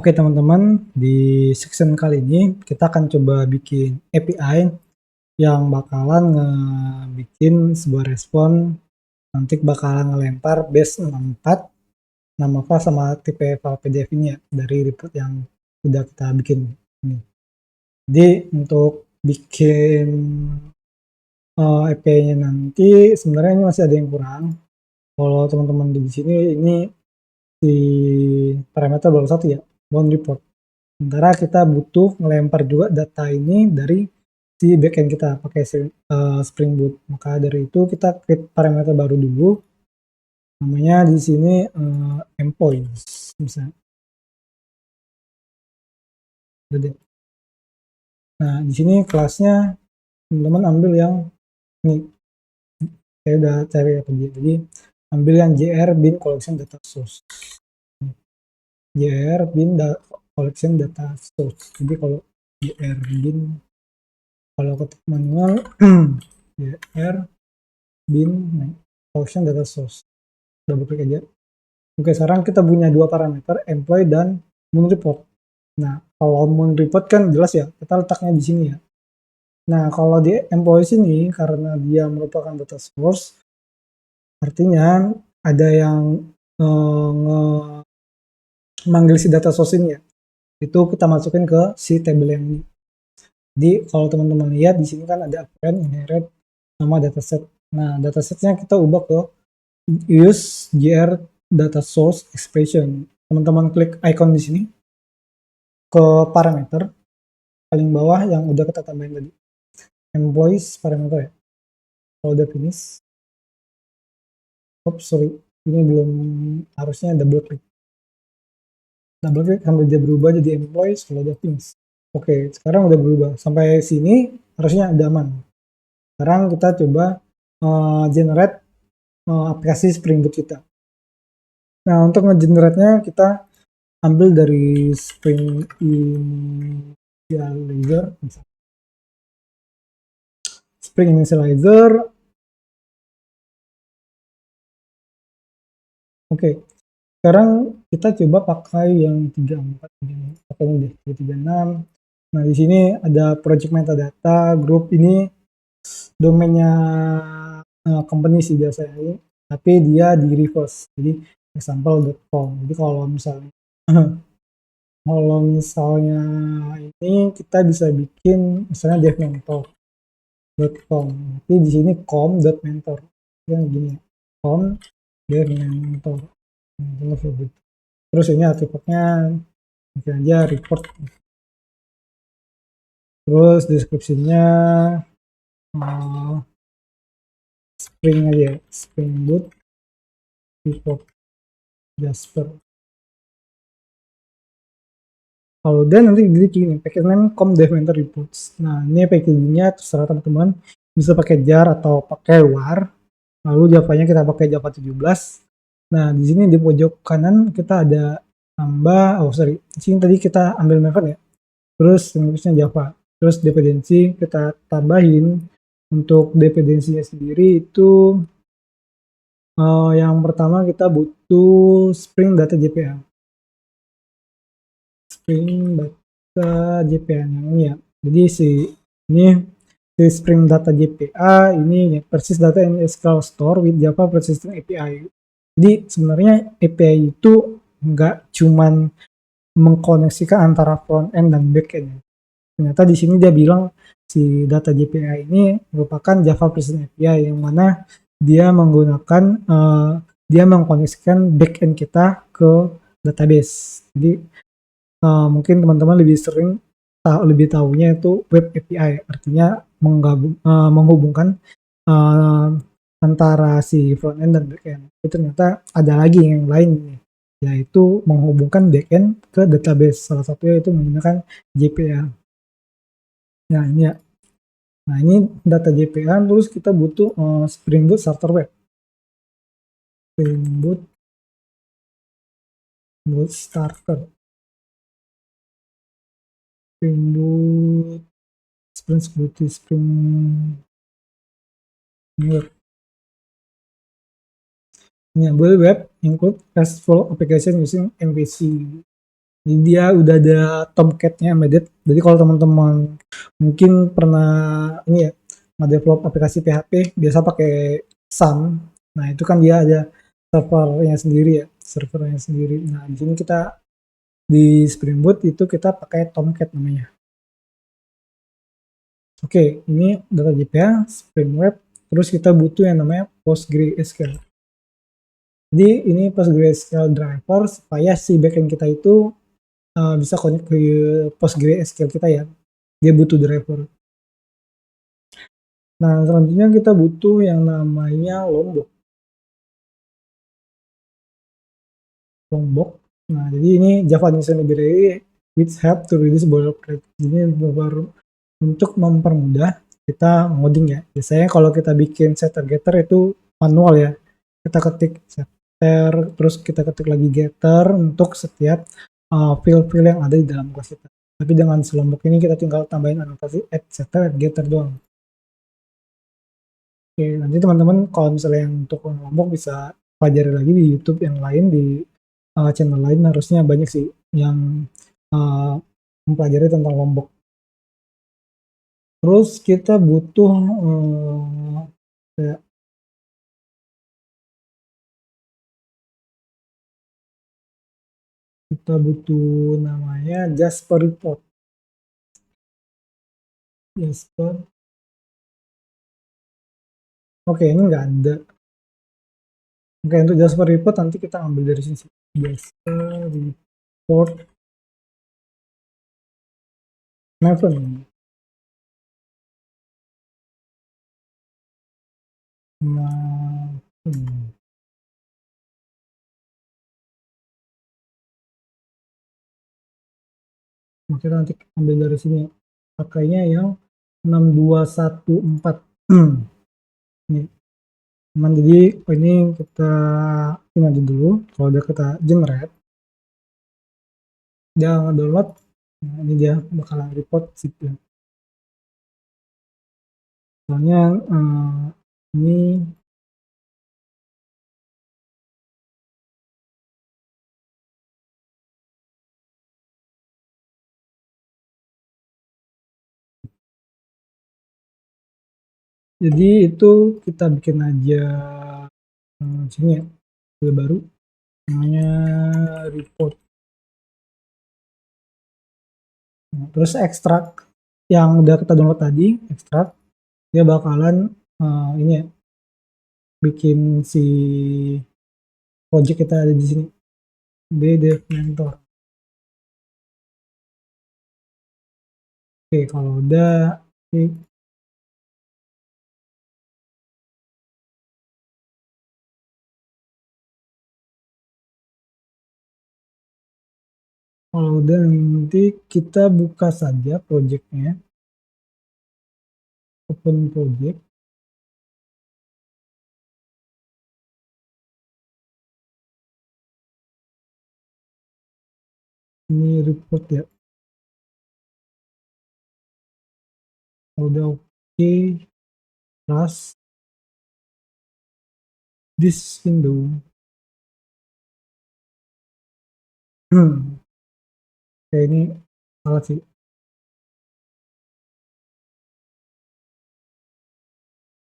Oke teman-teman, di section kali ini kita akan coba bikin API yang bakalan bikin sebuah respon, nanti bakalan ngelempar base 64 nama file sama tipe file PDF ini ya, dari report yang udah kita bikin ini. Jadi untuk bikin API-nya nanti sebenarnya ini masih ada yang kurang. Kalau teman-teman di sini ini di parameter baru satu ya, bound report. Sementara kita butuh ngelempar juga data ini dari si backend kita pakai Spring Boot. Maka dari itu kita create parameter baru dulu. Namanya di sini endpoints misalnya. Nah, di sini kelasnya teman-teman ambil yang ini. Saya udah cari apa dia. Jadi ambil yang jr bin collection data source. Jr bin collection data source. Jadi kalau jr bin, kalau ketik manual jr bin collection data source, double klik aja. Oke, sekarang kita punya dua parameter, employee dan moon report. Nah, kalau moon report kan jelas ya, kita letaknya di sini ya. Nah, kalau di employee sini, karena dia merupakan data source, artinya ada yang manggil si data source ini ya. Itu kita masukin ke si table yang ini. Jadi, kalau teman-teman lihat di sini kan ada append, inherit, sama dataset. Nah, datasetnya kita ubah ke use gr data source expression. Teman-teman klik icon di sini ke parameter paling bawah yang udah kita tambahin tadi, employees parameter ya. Kalau udah finish, sorry, ini belum, harusnya double klik sampai dia berubah jadi employees. Kalau udah finish, oke, sekarang udah berubah sampai sini, harusnya udah aman. Sekarang kita coba generate aplikasi Spring Boot kita. Nah, untuk nge-generate-nya kita ambil dari Spring Initializer, Oke, sekarang kita coba pakai yang 34, pakai ini deh, 36. Nah, di sini ada project metadata, group ini domainnya company sih biasanya, tapi dia di reverse, jadi example.com. Jadi kalau misalnya ini kita bisa bikin misalnya devmentor.com, tapi di sini com.mentor yang gini, com.mentor. Terus ini artikelnya mungkin aja report. Terus deskripsinya Spring aja, Spring Boot report Jasper. Kalau udah nanti jadi gini, package name com devmentor reports. Nah, ini packagingnya terserah teman-teman, bisa pakai jar atau pakai war. Lalu Javanya kita pakai Java 17. Nah, di sini di pojok kanan kita ada tambah, di sini tadi kita ambil method ya. Terus language-nya Java. Terus dependensi kita tambahin. Untuk dependensinya sendiri itu yang pertama kita butuh Spring Data JPA. Spring Data JPA yang ini ya. Jadi ini Spring Data JPA ini ya, persist data in SQL store with Java persistent API. Jadi sebenarnya API itu nggak cuman mengkoneksikan antara front end dan back end. Ternyata di sini dia bilang si data JPA ini merupakan Java persistent API yang mana dia menggunakan dia mengkoneksikan back end kita ke database. Jadi mungkin teman-teman lebih sering lebih tahunya itu web API, artinya menghubungkan antara si front end dan back end. Tapi ternyata ada lagi yang lain nih, yaitu menghubungkan back end ke database. Salah satunya itu menggunakan JPA. Nah, ini ya. Nah, ini data JPA, terus kita butuh Spring Boot Starter Web. Spring Boot Starter. Spring Boot Spring Web. Ini boleh web include RESTful application using MVC. Jadi dia udah ada Tomcat-nya embedded. Jadi kalau teman-teman mungkin pernah ini ya, nge-develop aplikasi PHP biasa pakai Sun. Nah, itu kan dia ada servernya sendiri ya, servernya sendiri. Nah, di sini kita di Spring Boot itu kita pakai Tomcat namanya. Oke, ini data JPA, Spring Web, terus kita butuh yang namanya PostgreSQL. Jadi ini PostgreSQL driver supaya si backend kita itu bisa connect ke PostgreSQL kita ya. Dia butuh driver. Nah, selanjutnya kita butuh yang namanya Lombok. Lombok. Nah, jadi ini Java Initial Library which help to reduce boilerplate. Jadi baru untuk mempermudah kita ngoding ya. Biasanya kalau kita bikin setter getter itu manual ya. Kita ketik setter, terus kita ketik lagi getter untuk setiap field-field yang ada di dalam kelas kita. Tapi dengan Lombok ini kita tinggal tambahin anotasi add setter, add getter doang. Oke, nanti teman-teman kalau misalnya yang untuk Lombok bisa pelajari lagi di YouTube yang lain, di channel lain harusnya banyak sih yang uh, mempelajari tentang Lombok. Terus kita butuh kayak kita butuh namanya Jasper Report. Jasper. Oke, ini nggak ada. Oke, untuk Jasper Report nanti kita ambil dari sini. Jasper Report Maven. Maven. Kita nanti ambil dari sini. Pakainya yang 6214. Ini. Cuman jadi ini kita ini aja dulu. Kalau udah kita generate, dia nge-download. Nah, ini dia bakalan report sipnya. Soalnya ini jadi itu kita bikin aja sini ya, file baru namanya report. Nah, terus ekstrak yang udah kita download tadi, ekstrak dia bakalan ini ya, bikin si project kita ada di sini bdev mentor. Oke, kalau udah kalau udah nanti kita buka saja projectnya, open project. Ini report ya. Udah oke, plus this window. Kayak ini salah sih.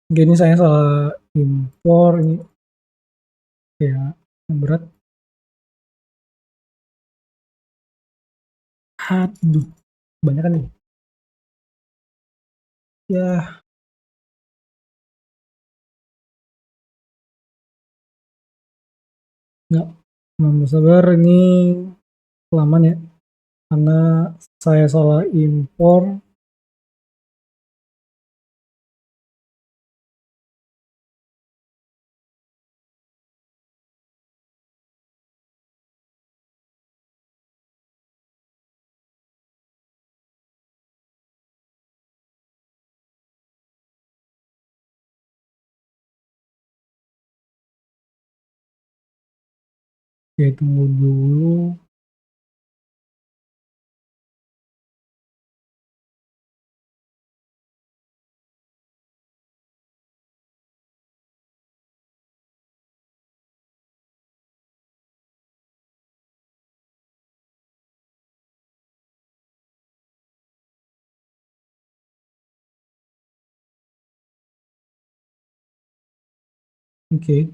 Ini saya salah impor ini ya berat. Aduh, banyak kan nih. Ya, nggak mau sabar ini kelamaan ya. Karena saya salah impor. Oke, tunggu dulu. Oke.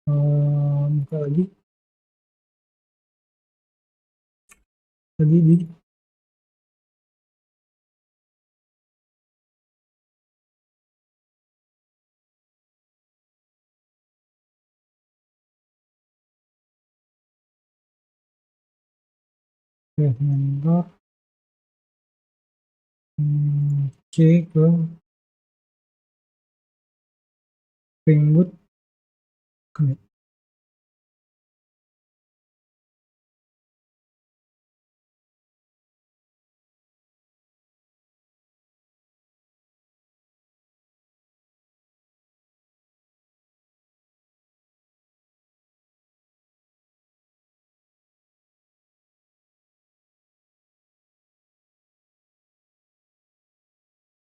Buka lagi. Tadi di member. Oke, ke Spring Boot. Oke.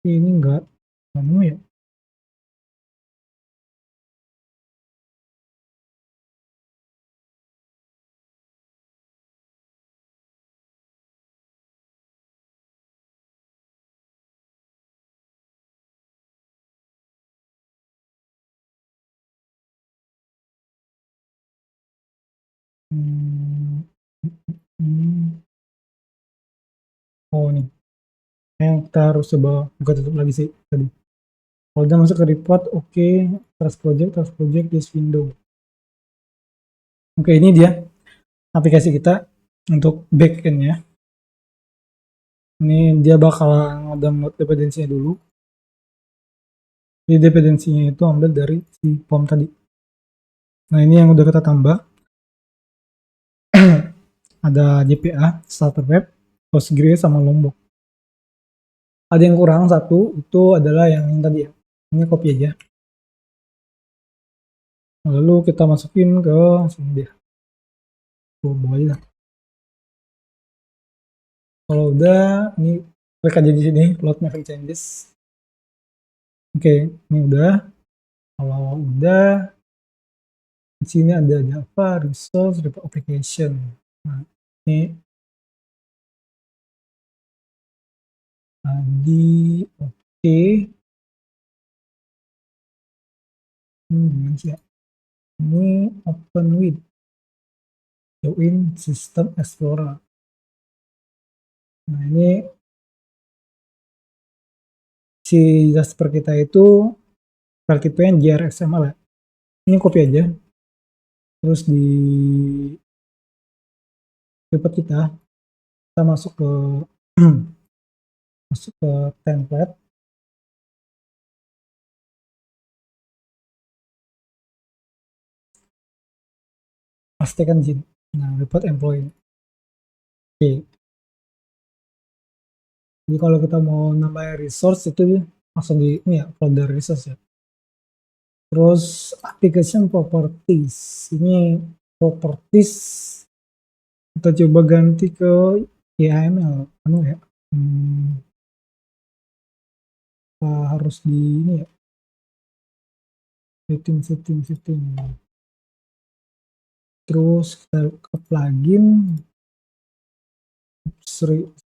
Ini enggak kamu ya. Hmm, hmm. Oh nih, yang kita harus coba buka tutup lagi sih tadi. Kalau udah masuk ke report, oke, trust project, this window. Oke, ini dia aplikasi kita untuk backend-nya. Ini dia bakal download dependensinya dulu. Jadi dependensinya itu ambil dari si form tadi. Nah, ini yang udah kita tambah. Ada JPA, starter web, Postgres, sama Lombok. Ada yang kurang satu, itu adalah yang tadi ya. Ini copy aja. Lalu kita masukin ke sini dia. Bawah aja. Kalau udah, ini klik aja di sini, load mapping changes. Oke, ini udah. Kalau udah, di sini ada Java, resource, report application. Nah, ini tadi oke. Gimana sih ya? Ini open with join system explorer. Nah, ini si Jasper kita itu tipenya JRXML ya. Ini copy aja. Terus di report kita masuk ke masuk ke template. Pastikan sini. Nah, report employee. Oke. Jadi kalau kita mau nambah resource itu langsung di ini ya, folder resource ya. Terus application properties. Ini properties kita coba ganti ke YAML. Anu ya. Harus di ini ya. Setting. Terus kita ke plugin.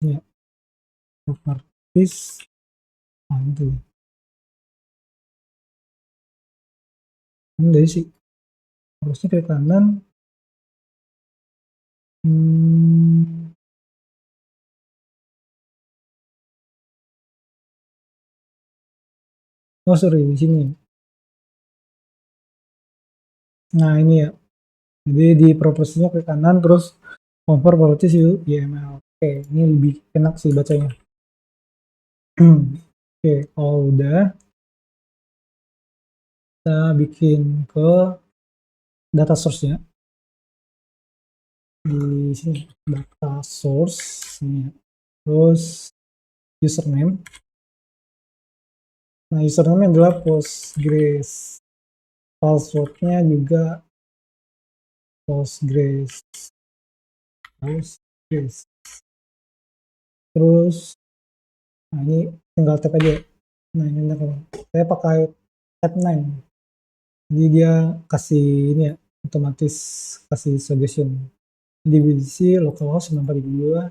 Ya, properties. Nah, itu. Ini sih. Harusnya ke kanan. Oh sorry, di sini. Nah ini ya. Jadi di proporsinya ke kanan terus convert properties YML. Oke, ini lebih enak sih bacanya. Oke, kalau udah kita bikin ke data source-nya. Di sini data source ini. Terus username. Nah, username adalah Postgres. Passwordnya juga Postgres. Terus, nah ini tinggal tap aja. Nah ini saya pakai tab 9. Jadi dia kasih ini ya, otomatis kasih suggestion. Divisi localhost 6432.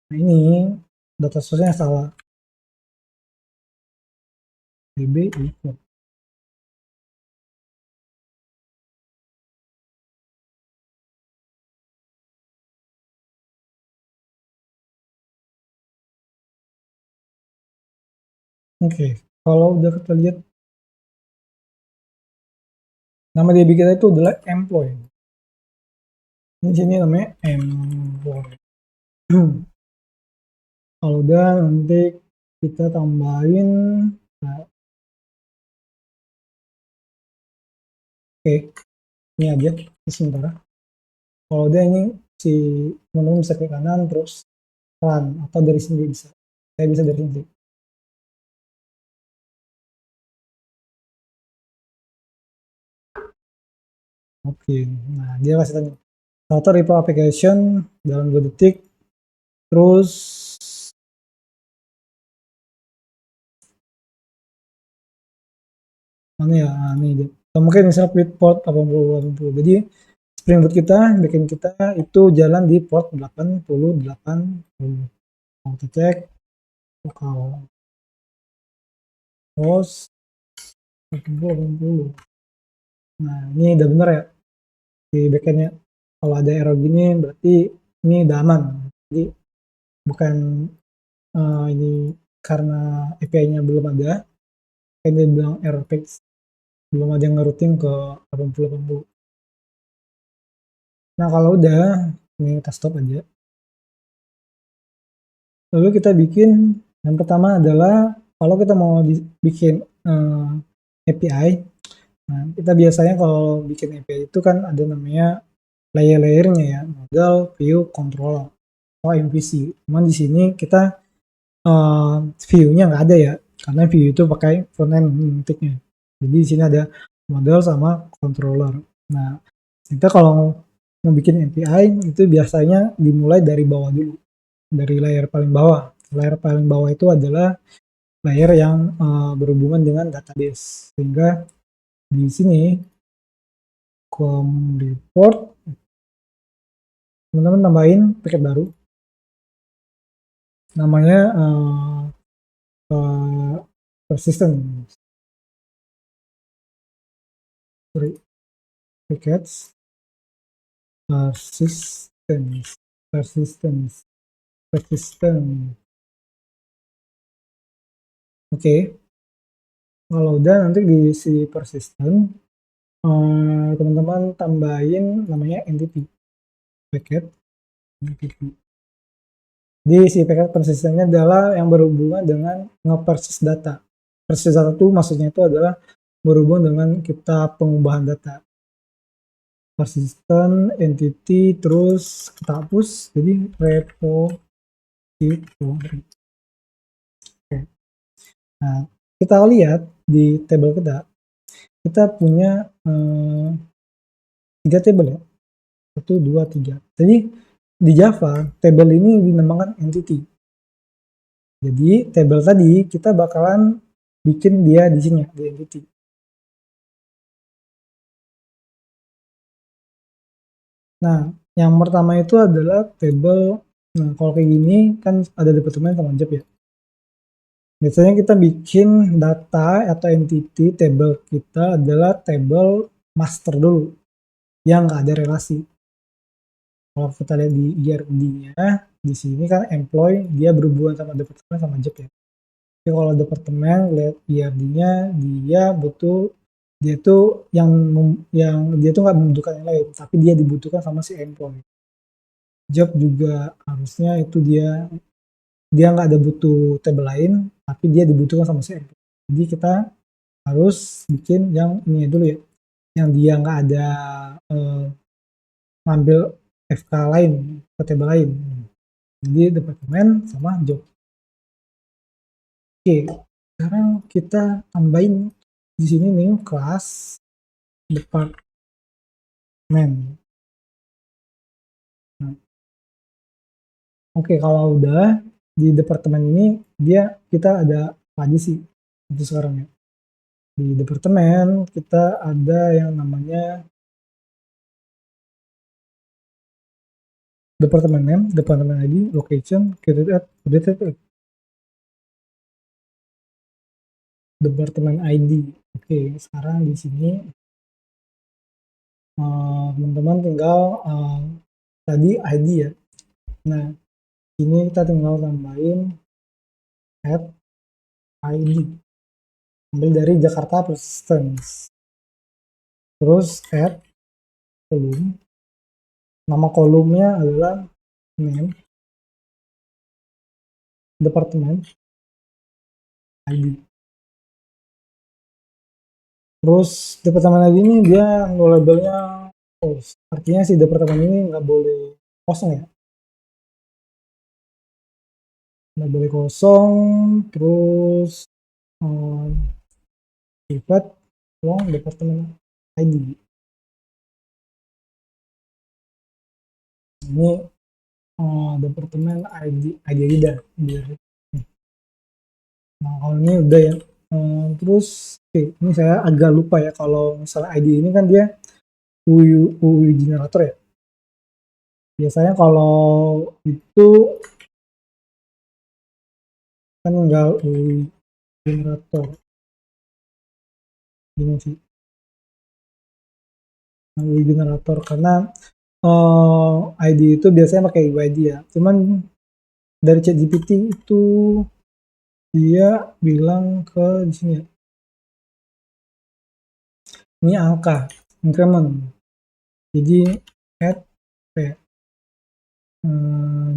Nah ini data source-nya salah. DB import. Oke, kalau udah kita lihat nama DB kita itu adalah employee. Di sini namanya employee. Kalau udah nanti kita tambahin, nah, oke, ini aja sementara. Kalau udah ini si teman-teman bisa ke kanan terus run atau dari sini bisa. Saya bisa dari sini. Oke, nah dia kasih tanya auto repo application dalam 2 detik, terus mana ya, nah, ini dia. Atau mungkin misalnya with port 8080. Jadi Spring Boot kita, bikin kita itu jalan di port 8080. Mau kita cek lokal host 8080. Nah ini udah bener ya di backendnya. Kalau ada error gini berarti ini udah aman. Jadi bukan ini karena API-nya belum ada, kayak dia bilang error page, belum ada yang ngerouting ke 8080. Nah kalau udah, ini kita stop aja. Lalu kita bikin, yang pertama adalah kalau kita mau bikin API, nah kita biasanya kalau bikin API itu kan ada namanya layer-layernya ya, model, view, controller, atau MVC. Cuman di sini kita view-nya nggak ada ya, karena view itu pakai front-end nantinya. Jadi di sini ada model sama controller. Nah, kita kalau mau bikin API itu biasanya dimulai dari bawah dulu, dari layer paling bawah. Layer paling bawah itu adalah layer yang berhubungan dengan database. Sehingga di sini com report teman-teman tambahin paket baru namanya persistent, sorry, packets persistence, persistence, persistent. Oke, kalau udah nanti di si persistent teman-teman tambahin namanya entity packet entity. Jadi si packet persistennya adalah yang berhubungan dengan nge-persis data. Persis data itu maksudnya itu adalah berhubungan dengan kita pengubahan data. Persistent entity terus kita hapus jadi repository. Oke. Nah, kita lihat di table kita punya 3 table ya. 1, 2, 3. Jadi di Java, table ini dinamakan entity. Jadi table tadi kita bakalan bikin dia di sini ya, di entity. Nah, yang pertama itu adalah table. Nah, kalau kayak gini kan ada departemen sama job ya. Biasanya kita bikin data atau entity table kita adalah table master dulu yang nggak ada relasi. Kalau kita lihat di IRD-nya, di sini kan employee dia berhubungan sama departemen sama job ya. Tapi kalau departemen lihat IRD-nya dia butuh, dia tuh yang dia tuh nggak membutuhkan yang lain, tapi dia dibutuhkan sama si employee. Job juga harusnya itu dia nggak ada butuh table lain, tapi dia dibutuhkan sama si employee. Jadi kita harus bikin yang ini dulu ya, yang dia nggak ada ngambil FK lain, ke table lain. Jadi departemen sama job. Oke, sekarang kita tambahin di sini nih kelas departemen. Nah, oke, kalau udah di departemen ini kita ada apa aja sih itu sekarang ya. Di departemen kita ada yang namanya departemen name, departemen ID, location, created, departemen ID. Oke, sekarang di sini teman-teman tinggal tadi ID ya. Nah, ini kita tinggal tambahin add ID, ambil dari Jakarta Persistence, terus add kolom, nama kolomnya adalah name, departemen, ID. Terus departemen ID ini dia labelnya close, artinya si departemen ini nggak boleh kosong ya, nggak boleh kosong. Terus privat uang departemen ID. Ini departemen ID dah biar. Nah kalau ini udah ya. Terus ini saya agak lupa ya, kalau misalnya ID ini kan dia UI generator ya. Biasanya kalau itu kan nggak UI generator ini sih, UI generator karena ID itu biasanya pakai UID ya. Cuman dari ChatGPT itu dia bilang ke di sini ya. Ini angka increment. Jadi add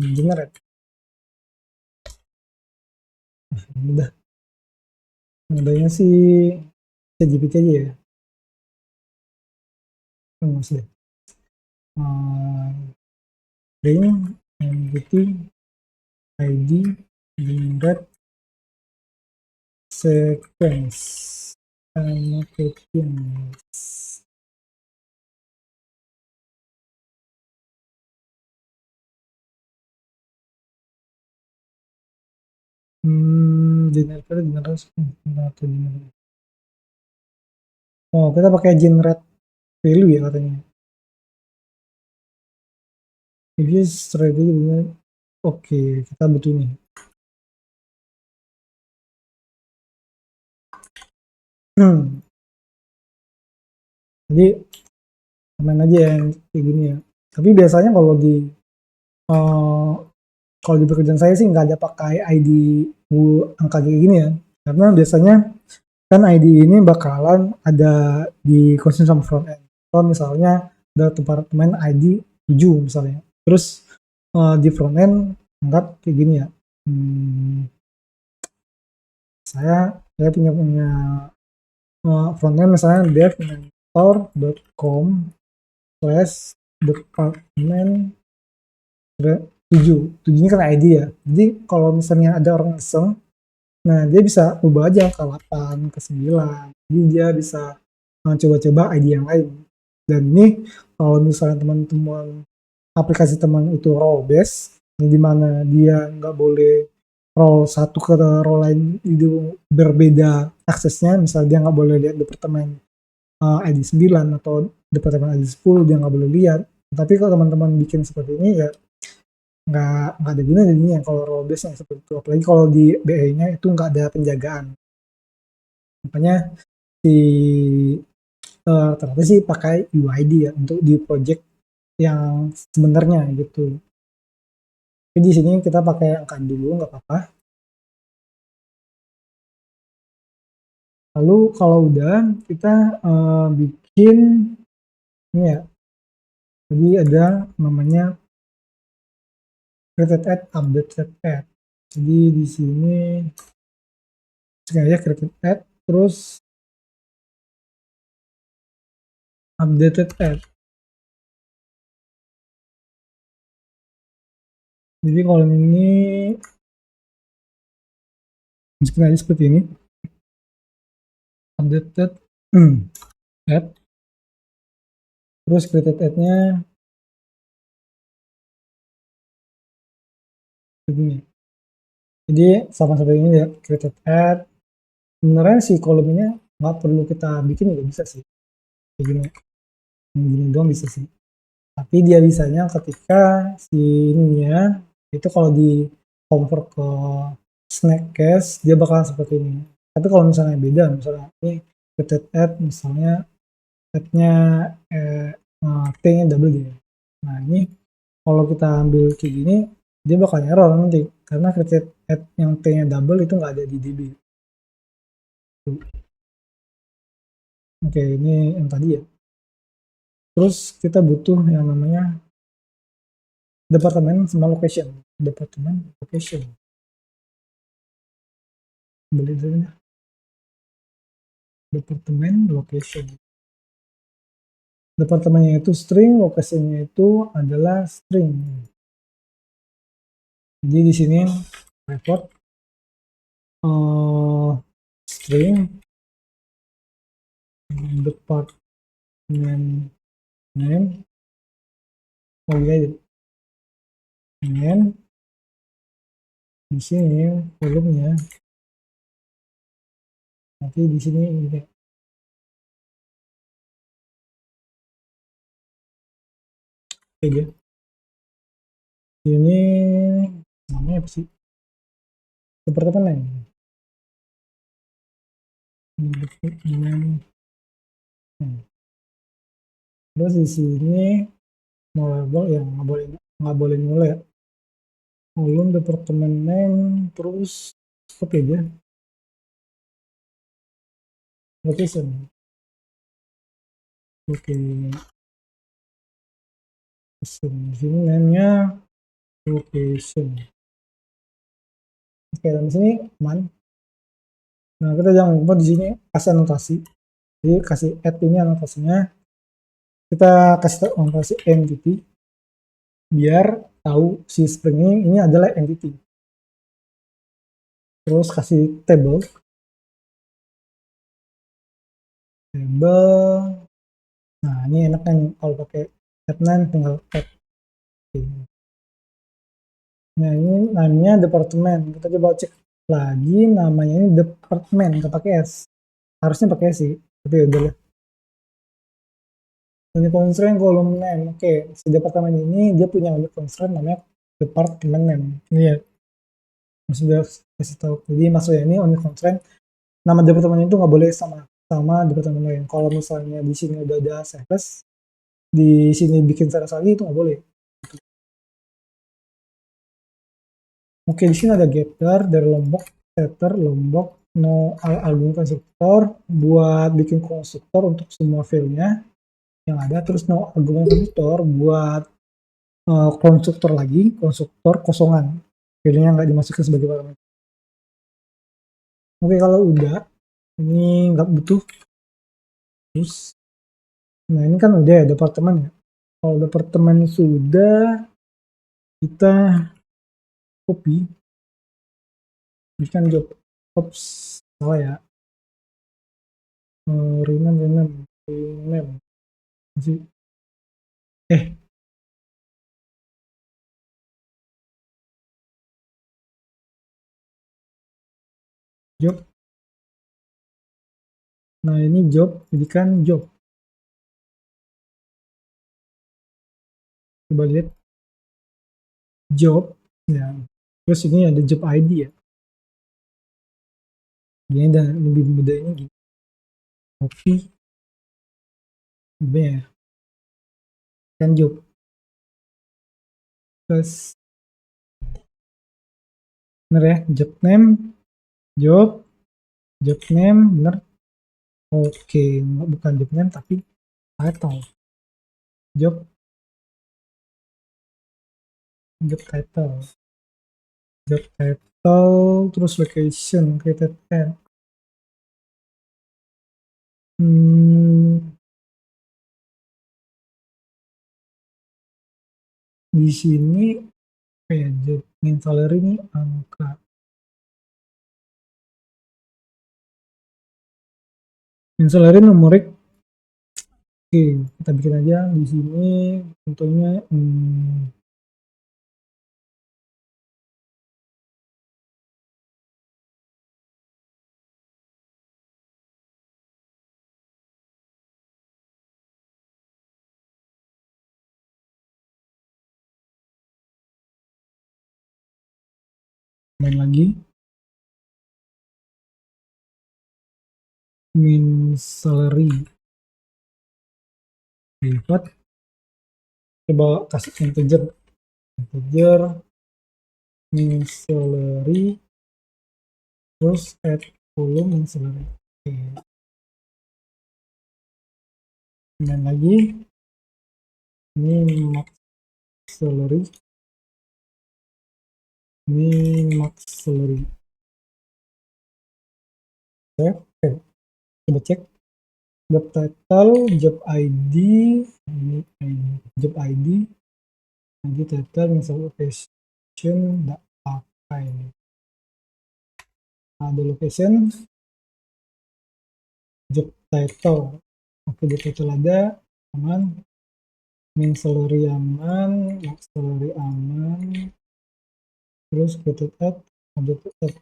generate. Udah. Mudahnya sih ChatGPT aja ya. Maksudnya. Ring MGT ID generate sequence annotations. Oh, kita pakai generate value ya katanya. Ini strategi dengan oke, kita butuh ini. Jadi main aja yang kayak gini ya. Tapi biasanya kalau di pekerjaan saya sih nggak ada pakai ID angka kayak gini ya. Karena biasanya kan ID ini bakalan ada di consist sama front end. Kalau misalnya ada departemen ID 7 misalnya. Terus di front end anggap kayak gini ya. Saya punya front end misalnya dev.mentor.com/departemen 7 ini kan ID ya. Jadi kalau misalnya ada orang iseng, nah dia bisa ubah aja ke 8, ke 9. Jadi dia bisa coba-coba ID yang lain. Dan ini kalau misalnya teman-teman aplikasi teman itu role based, di mana dia nggak boleh role satu ke role lain itu berbeda aksesnya. Misalnya dia nggak boleh lihat departemen ID 9 atau departemen ID 10, dia nggak boleh lihat. Tapi kalau teman-teman bikin seperti ini ya nggak ada gunanya jadinya kalau role based yang seperti itu. Apalagi kalau di BA-nya itu nggak ada penjagaan. Makanya si ternyata sih pakai UID ya untuk di project yang sebenarnya gitu. Tapi di sini kita pakai angka dulu nggak apa-apa. Lalu kalau udah kita bikin ini ya. Jadi ada namanya created add, updated add. Jadi di sini ya created add, terus updated add. Jadi kalau ini sebenarnya seperti ini, updated add, terus created add-nya begini. Jadi sama seperti ini ya, created add. Sebenarnya si kolomnya nggak perlu kita bikin juga bisa sih, kayak gini doang bisa sih. Tapi dia bisanya ketika si ininya itu kalau di convert ke snack case dia bakalan seperti ini. Tapi kalau misalnya beda, misalnya ini created add, misalnya add-nya T-nya double gitu. Nah ini kalau kita ambil kayak gini dia bakal error nanti karena created add yang T-nya double itu nggak ada di DB. Oke, ini yang tadi ya. Terus kita butuh yang namanya departemen sama location. Departemen, location. Beli dulu. Departemen, location. Departemennya itu string, lokasinya itu adalah string. Jadi di sini report string department name dan di sini kolomnya nanti di sini ini aja. Ini namanya apa sih? Departemen. Terus di sini mau label yang nggak boleh mulai ya. Kolom departemen name terus oke aja. Location. Oke. Di sini name-nya location. Oke, dan di sini aman. Nah, kita jangan lupa di sini kasih anotasi. Jadi kasih add ini anotasinya. Kita kasih anotasi entity biar tahu si spring ini adalah entity. Terus kasih table. Nah, ini enak kan kalau pakai add9 tinggal add. Nah, ini namanya departemen. Kita coba cek lagi namanya ini departemen, nggak pakai S. Harusnya pakai S sih, tapi udah lah. Unique constraint column name. Oke, si departemen ini dia punya unique constraint namanya departemen name. Ini ya, sudah kasih tahu. Jadi maksudnya ini unique constraint. Nama departemen itu nggak boleh sama departemen lain. Kalau misalnya di sini udah ada service, di sini bikin service lagi itu nggak boleh. Oke, di sini ada getter dari Lombok, setter Lombok, no album konstruktor buat bikin konstruktor untuk semua filenya yang ada, terus no album konstruktor buat konstruktor lagi, konstruktor kosongan, filenya nggak dimasukkan sebagai parameter. Oke, kalau udah, ini nggak butuh. Terus, nah ini kan udah ya departemen ya. Kalau departemen sudah, kita copy, berikan job, ops, salah ya. Rename masih job. Nah, ini job, jadikan job. Coba lihat job ya. Terus ini ada job ID ya. Ini dan lebih mudah ini gitu. Copy ya. Kan job. Terus bener ya, job name, job name bener. Oke, bukan job name tapi title. Job title. Job title terus location created at. Di sini job name salary ini angka. Salary numerik. Oke, kita bikin aja di sini contohnya main lagi min salary private, coba kasih integer min salary terus add column min salary. Oke. Kemudian lagi ini max salary, ini max salary. Oke, coba cek job title, job ID, ini ID, job ID, nanti title, misal location, nggak pakai. Ada location, job title. Oke, job title ada, aman. Min salary aman, max salary aman. Terus created ad, update ad.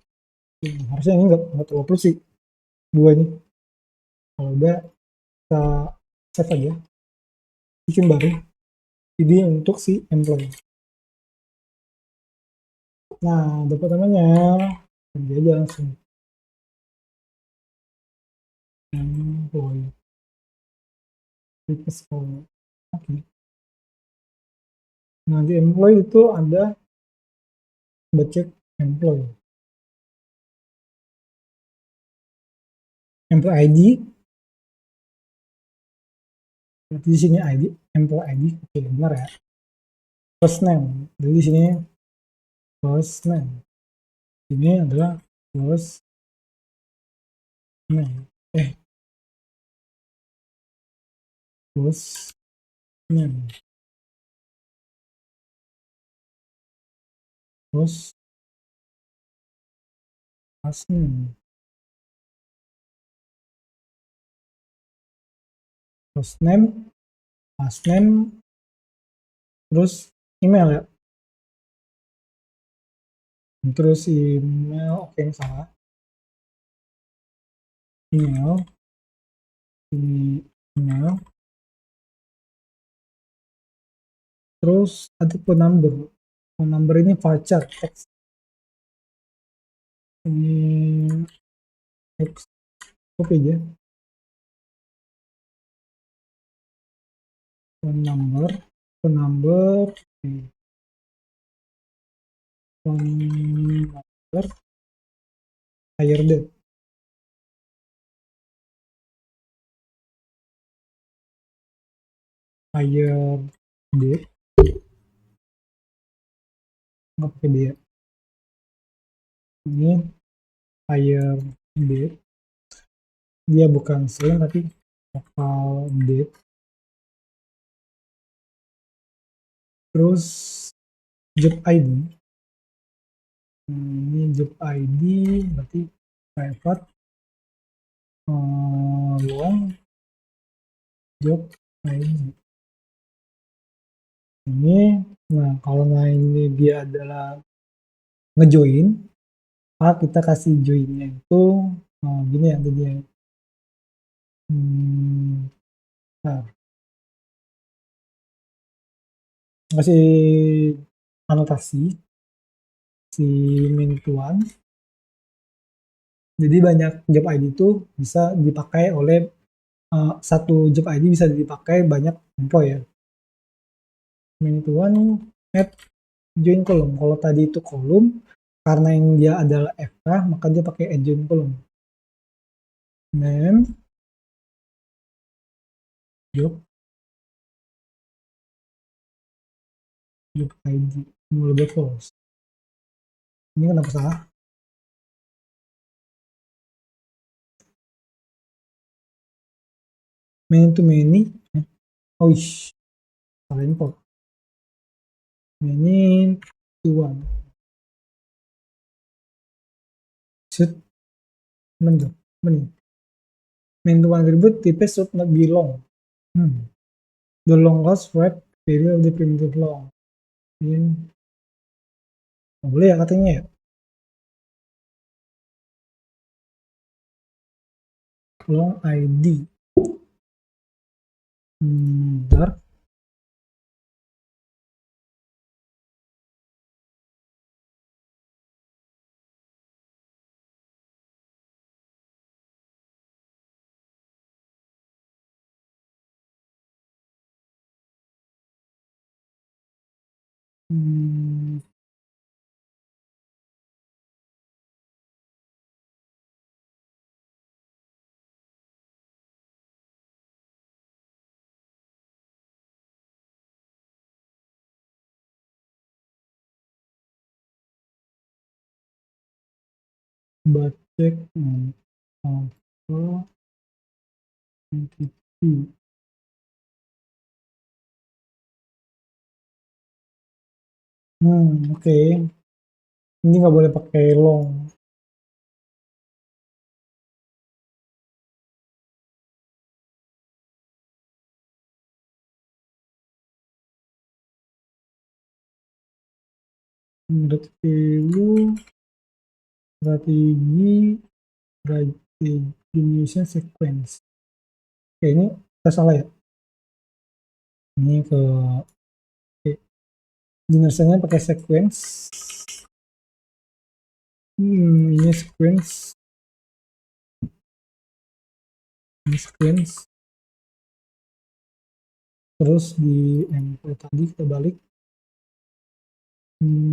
Harusnya ini nggak terlalu perlu sih, dua ini. Kalau udah, kita save aja, bikin baru. Ini untuk si employee. Nah, dapat namanya, kerja aja langsung. Employee. Request for. Oke. Nah, di employee itu ada cek employee. Employee ID. Berarti di sini ID, employee ID. Oke, benar ya. First name. Jadi di sini first name. Ini adalah first name. First name. Terus last name. First name, last name, terus email ya. Terus email, oke salah. Email, email. Terus ada phone number. Phone number ini voucher teks. Ini teks, copy aja. Phone number, phone number, phone number, hire date. Hire date, nggak pakai dia. Ini hire date, dia bukan string tapi local date. Terus job ID, ini job ID berarti private long job ID ini. Nah, kalau ini dia adalah ngejoin, kita kasih joinnya itu gini ya tadinya. Nah, kasih anotasi si min tuan. Jadi banyak job ID itu bisa dipakai oleh satu job ID bisa dipakai banyak employee ya. Min tuan add join column. Kalau tadi itu kolom, karena yang dia adalah FK, maka dia pakai add join column. Name, job, job ID, mau lebih false. Ini kenapa salah? Many to many. Oh, salah import. Many to one. Should menjawab. Many. Many to one attribute type should not be long. The longest wrap period of the primitive long. Ini boleh ya katanya ya. Long ID. Bentar. Budget of entity. Oke. Ini nggak boleh pakai long. Menurut value, strategi, Indonesia sequence. Oke, ini kita salah ya. Ini ke generasinya pakai sequence. Ini sequence. Ini sequence. Terus di MP tadi kita balik. Ini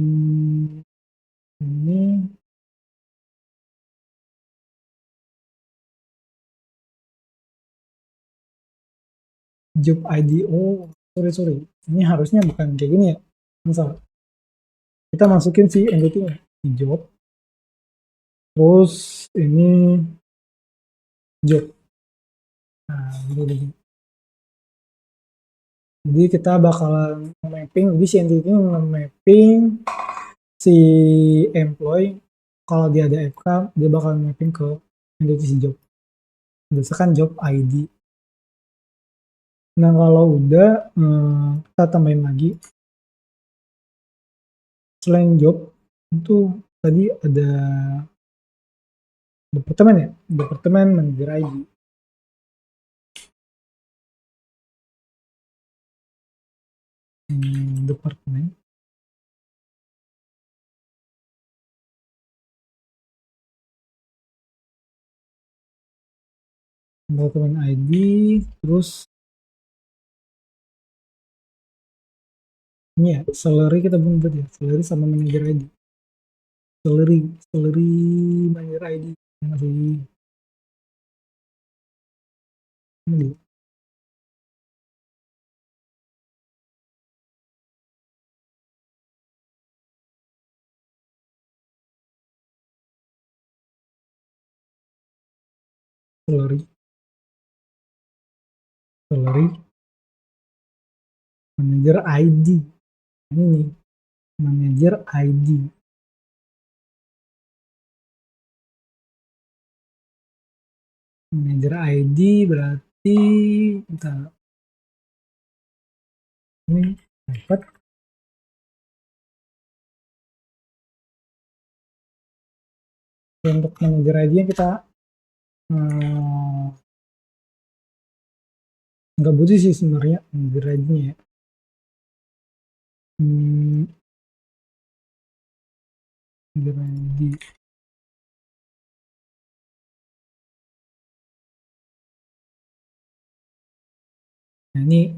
job ID. Oh, sorry. Ini harusnya bukan kayak gini ya. Misal kita masukin si entity-nya di job. Terus ini job. Nah, begini. Jadi kita bakalan mapping, jadi si entity ini mapping si employee, kalau dia ada FK, dia bakal mapping ke entity si job. Berdasarkan job ID. Nah, kalau udah, kita tambahin lagi. Selain job, itu tadi ada departemen ya, departemen manager ID. Departemen. Departemen ID, terus ini ya, salary kita belum buat ya, salary sama manager ID. Salary manager ID masih ini. Salary manager ID. Ini nih, manager ID. Manager ID berarti bentar. Ini dapat untuk manager ID nya kita nggak butuh sih sebenarnya manager ID nya ya. Manager ID. Nah, ini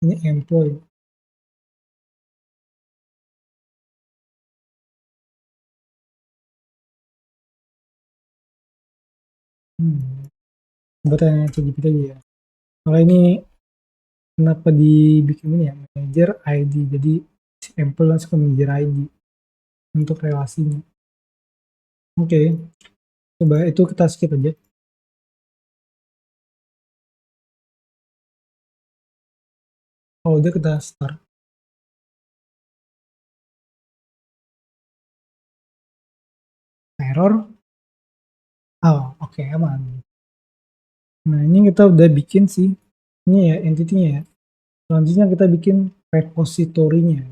ini employee. Bertanya ChatGPT aja ya. Kalau ini kenapa dibikin ini ya, manager ID, jadi si employee langsung ke manager ID untuk relasinya. Oke, coba itu kita skip aja. Kalau udah kita start. Error. Oh, oke, aman. Nah, ini kita udah bikin sih. Ini ya entity-nya ya. Selanjutnya kita bikin repositorinya.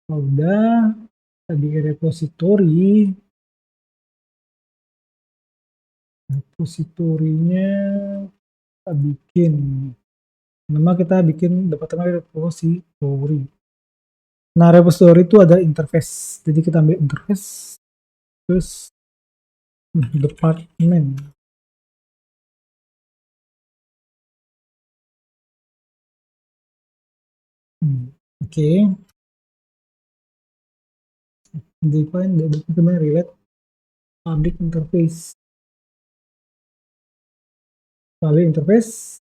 Kalau udah, kita bikin repositorinya kita bikin. Nama kita bikin departemen repositori. Nah, repository itu ada interface. Jadi kita ambil interface, terus departemen. Oke. Define the document relate public interface. Lalu interface,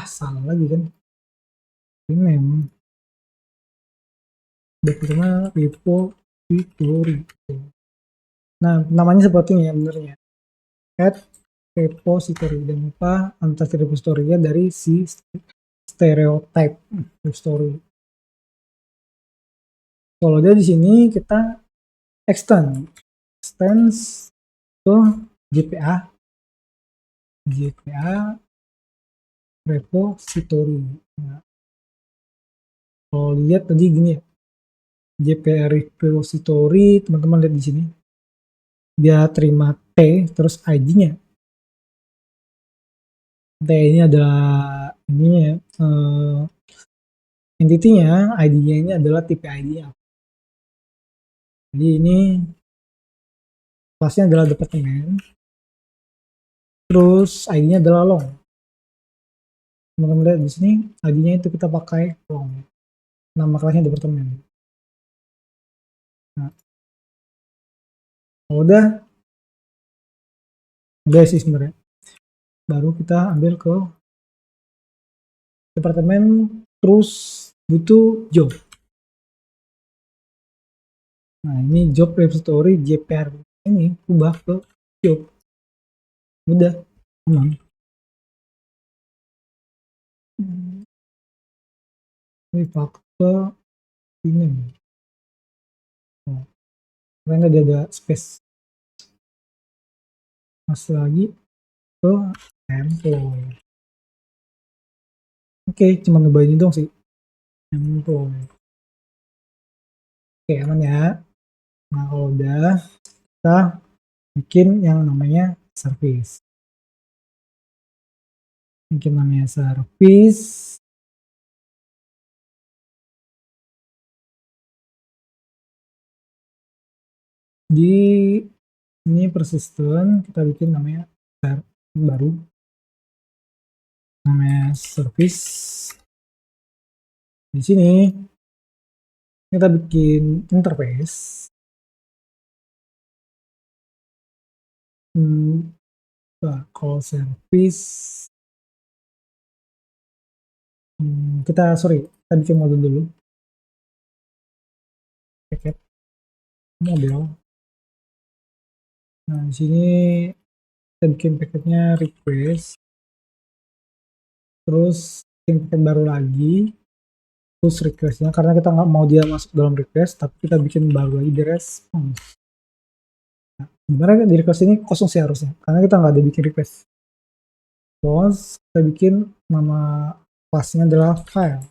salah lagi kan. Rename. Pertama repository. Nah, namanya seperti ini ya benernya. Add repository, dan lupa antar repository-nya dari si stereotype repository. Kalau dia di sini kita extend ke JPA repository. Nah, kalau lihat tadi gini ya, JPA repository, teman-teman lihat di sini, dia terima T terus ID-nya. T ini adalah ini ya, entity-nya, ID-nya ini adalah tipe ID-nya. Jadi ini kelasnya adalah departemen, terus ID-nya adalah long. Teman-teman lihat di sini, ID-nya itu kita pakai long. Nama kelasnya departemen. Nah, kalau udah sih sebenarnya. Baru kita ambil ke departemen, terus butuh job. Nah, ini job repository JPR ini ubah ke job. Udah, aman. Ini faktor ini. Karena dia ada space. Masuk lagi ke employee. Oke, cuma ngebayin ini dong sih. Employee. Oke, aman ya. Nah, kalau udah, kita bikin yang namanya service. Bikin namanya service. Di ini persistent, kita bikin namanya baru. Namanya service. Di sini kita bikin interface. Kalau service, kita bikin model dulu. Paket model. Nah, di sini kita bikin paketnya request. Terus bikin paket baru lagi. Terus requestnya, karena kita nggak mau dia masuk dalam request, tapi kita bikin baru lagi di response. Nah, sebenarnya di request ini kosong sih harusnya, karena kita nggak ada bikin request. Terus kita bikin nama kelasnya adalah file.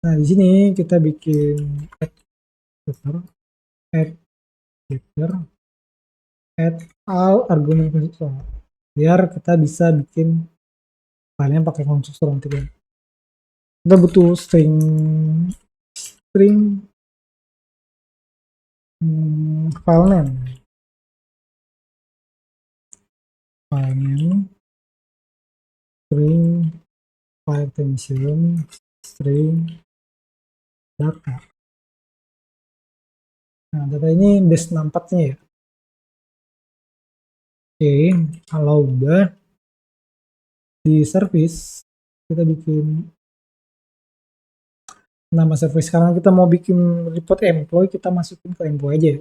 Nah, di sini kita bikin add all argumen konstruktor, biar kita bisa bikin filenya pakai konstruktor nanti kan. Kita butuh string file name string file extension string data. Nah, data ini base 64 nya ya. Oke, kalau udah di service, kita bikin nama service. Karena kita mau bikin report employee, kita masukin ke employee aja ya.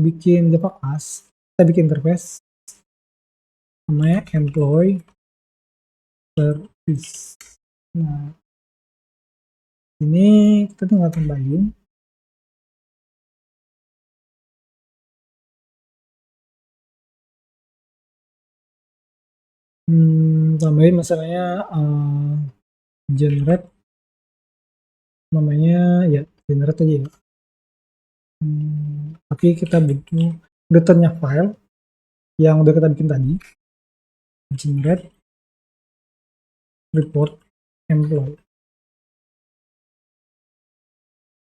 Bikin Java class, kita bikin interface namanya employee service. Nah, ini kita tinggal tambahin misalnya generate, namanya ya generate aja ya. Tapi kita butuh returnnya file yang udah kita bikin tadi, generate report employee.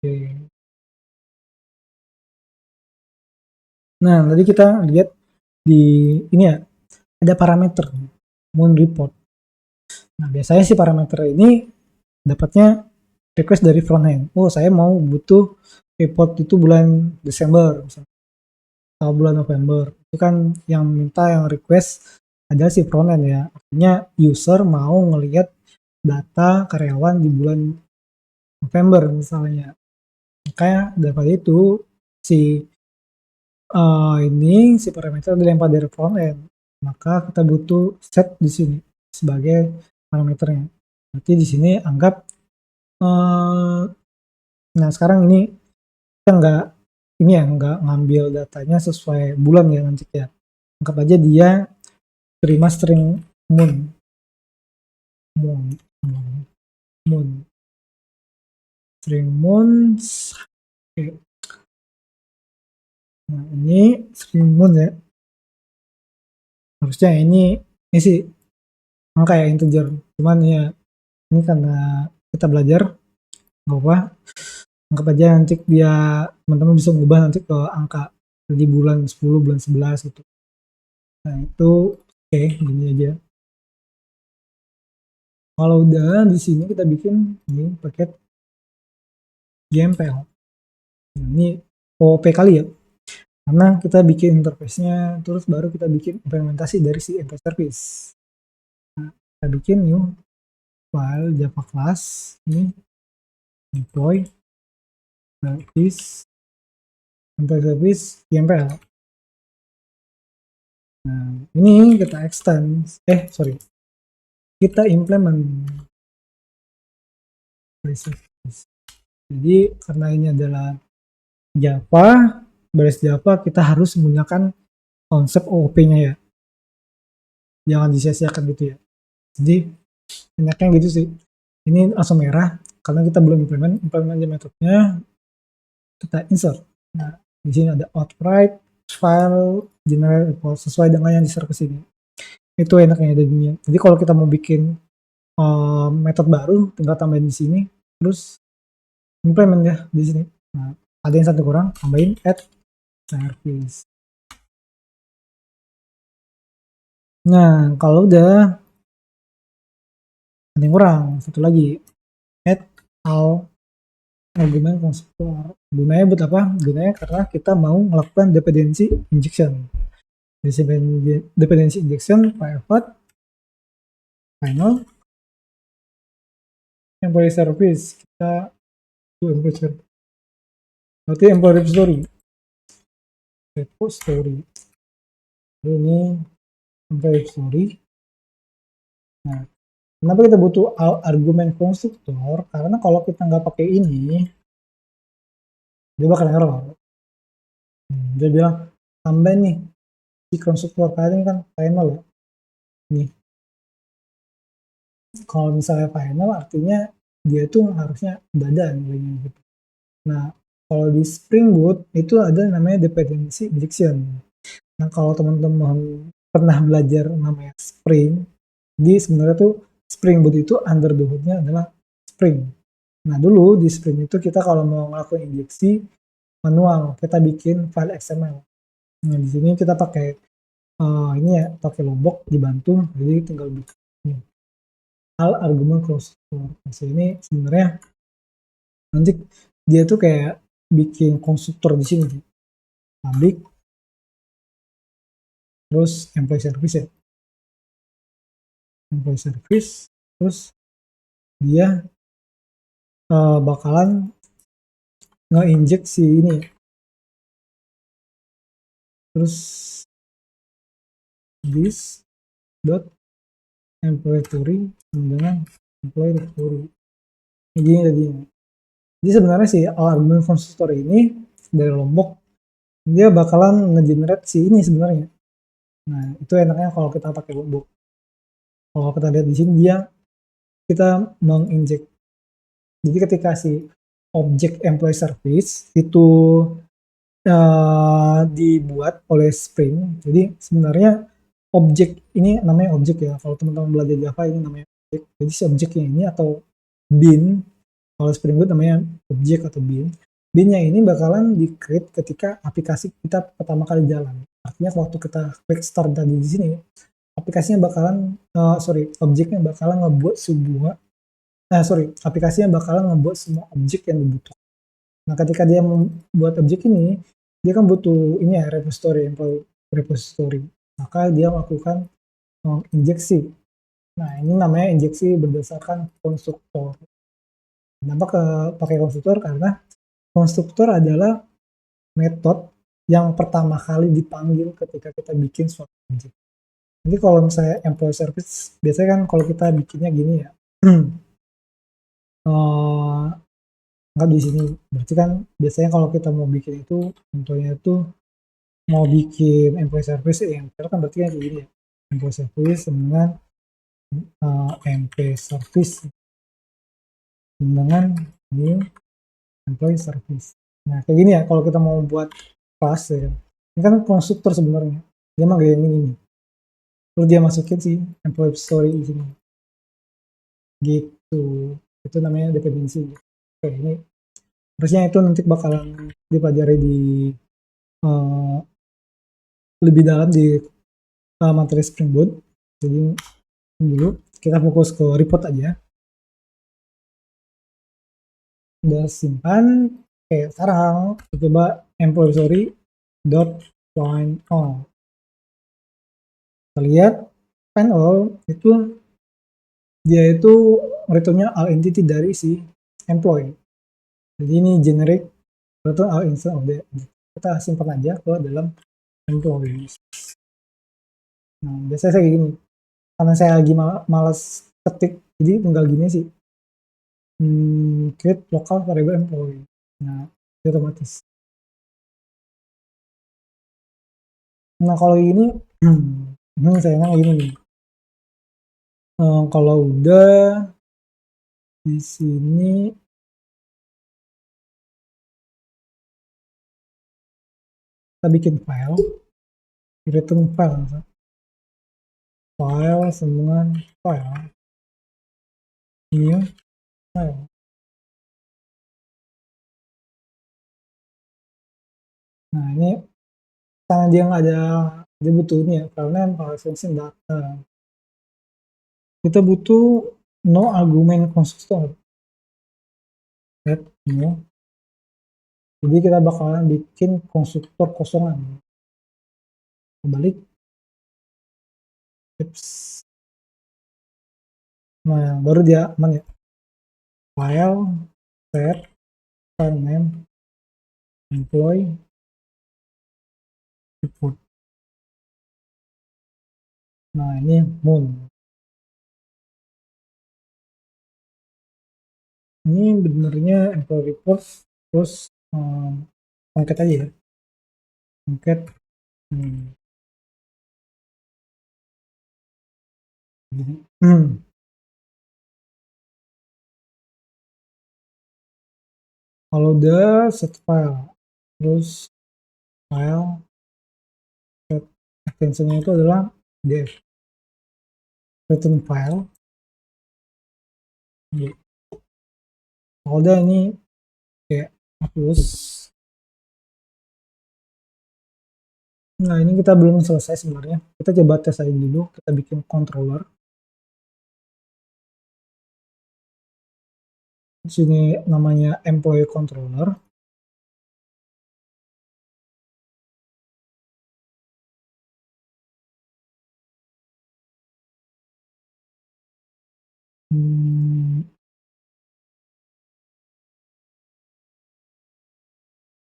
Oke. Nah, tadi kita lihat di ini ya, ada parameter moon report. Nah, biasanya sih parameter ini dapatnya request dari front end. Oh, saya mau butuh report itu bulan Desember misalnya. bulan November. Itu kan yang minta, yang request adalah si frontend ya. Artinya user mau ngelihat data karyawan di bulan November misalnya. Makanya daripada itu si si parameter dilempar dari frontend, maka kita butuh set di sini sebagai parameternya. Berarti di sini anggap nah sekarang ini kita nggak ngambil datanya sesuai bulan ya nanti ya. Anggap aja dia terima string moon, moon, moon, moon, string moon. Oke. Nah ini string moon ya. Harusnya ini sih angka ya, integer. Cuman ya ini karena kita belajar nggak apa, anggap aja nanti dia teman-teman bisa ngubah nanti ke angka di bulan 10, bulan 11 gitu. Nah itu oke, gini aja. Kalau udah di sini kita bikin ini paket GMPL. Nah, ini OOP kali ya, karena kita bikin interface-nya terus baru kita bikin implementasi dari si endpoint service. Nah, kita bikin new file Java class ini deploy service endpoint service GMPL. Nah, ini kita extend, kita implement. Jadi karena ini adalah Java, baris Java, kita harus menggunakan konsep OOP-nya ya. Jangan disia-siakan gitu ya. Jadi enaknya gitu sih. Ini langsung merah karena kita belum implement aja metodenya. Kita insert. Nah, di sini ada outright file generate sesuai dengan yang di-share ke sini. Itu enaknya jadinya. Jadi kalau kita mau bikin metode baru, tinggal tambahin di sini, terus implement ya di sini. Nah, ada yang satu kurang, tambahin add service. Nah, kalau udah ada yang kurang, satu lagi, add all argumen konstruktor. Gunanya buat apa? Gunanya karena kita mau melakukan dependency injection. Dependency injection private final employee service. Kita employee service. Berarti employee repository. Ini employee story. Nah, kenapa kita butuh argumen konstruktor? Karena kalau kita nggak pakai ini, dia bakal error. Dia bilang tambah nih si konstruktor kalian kan final ya. Nih, kalau misalnya final artinya dia tuh harusnya ada nilainya gitu. Nah, kalau di Spring Boot itu ada namanya dependency injection. Nah, kalau teman-teman pernah belajar namanya Spring, di sebenarnya tuh Spring Boot itu under the hood-nya adalah Spring. Nah, dulu di Spring itu kita kalau mau ngelakuin injeksi manual, kita bikin file XML. Nah, di sini kita pakai ini ya, pakai Lombok dibantu, jadi tinggal bikin hal argumen konstruktor. Nah, ini sebenarnya nanti dia tuh kayak bikin konstruktor di sini, public, terus employee service ya, employee service, terus dia bakalan nge-inject si ini, terus this dot employee dengan employee directory. Jadi sebenarnya si argumen konstruktor ini dari Lombok dia bakalan nge-generate si ini sebenarnya. Nah, itu enaknya kalau kita pakai Lombok. Kalau kita lihat di sini dia kita menginjek. Jadi ketika si objek employee service itu dibuat oleh Spring, jadi sebenarnya objek ini namanya objek ya. Kalau teman-teman belajar Java ini namanya objek. Jadi si objeknya ini atau bin, kalau Spring Boot namanya objek atau bin. Bin-nya ini bakalan di-create ketika aplikasi kita pertama kali jalan. Artinya waktu kita klik start tadi di sini, aplikasinya bakalan objeknya bakalan ngebuat aplikasinya bakalan ngebuat semua objek yang dibutuhkan. Nah, ketika dia membuat objek ini, dia kan butuh ini ya, repository, employee repository. Maka dia melakukan injeksi. Nah, ini namanya injeksi berdasarkan konstruktor. Kenapa pakai konstruktor? Karena konstruktor adalah metode yang pertama kali dipanggil ketika kita bikin suatu objek. Jadi kalau misalnya employee service, biasanya kan kalau kita bikinnya gini ya, nggak di sini. Berarti kan biasanya kalau kita mau bikin itu, contohnya itu mau bikin employee service yang kan berarti kan kayak gini ya, employee service dengan MP service dengan new employee service. Nah kayak gini ya kalau kita mau buat kelas ya kan. Ini kan konstruktor sebenarnya. Dia mah kayak gini nih. Terus dia masukin si employee story di sini. Gitu. Itu namanya dependensi. Oke, ini harusnya itu nanti bakalan dipelajari di uh, lebih dalam di materi Spring Boot. Jadi dulu kita fokus ke report aja. Udah simpan. Oke, sekarang coba employee story dot find all. Kita lihat find all itu dia itu returnnya all entity dari si employee. Jadi ini generic return all instance of the, kita simpan aja ke dalam employee. Nah, biasanya saya kayak gini. Karena saya lagi malas ketik, jadi tinggal gini sih. Create local variable employee. Nah, itu otomatis. Nah, kalau ini, saya nanya gini nih. Kalau udah di sini kita bikin file, return file, file dengan file, new file. Nah, ini karena dia nggak ada, dia butuh ini ya, file name, file extension data. Kita butuh no argument constructor. Add new. Jadi kita bakalan bikin konstruktor kosongan. Kembali. Oops. Nah, baru dia aman ya. File, set, file name, employee, report. Nah, ini moon. Ini benernya employee report, terus angket aja ya. Angket. Kalau udah set file, terus file, set extensionnya itu adalah def. Return file. Kalau udah ini kayak hapus. Nah, ini kita belum selesai sebenarnya. Kita coba tes aja dulu. Kita bikin controller. Di sini namanya employee controller.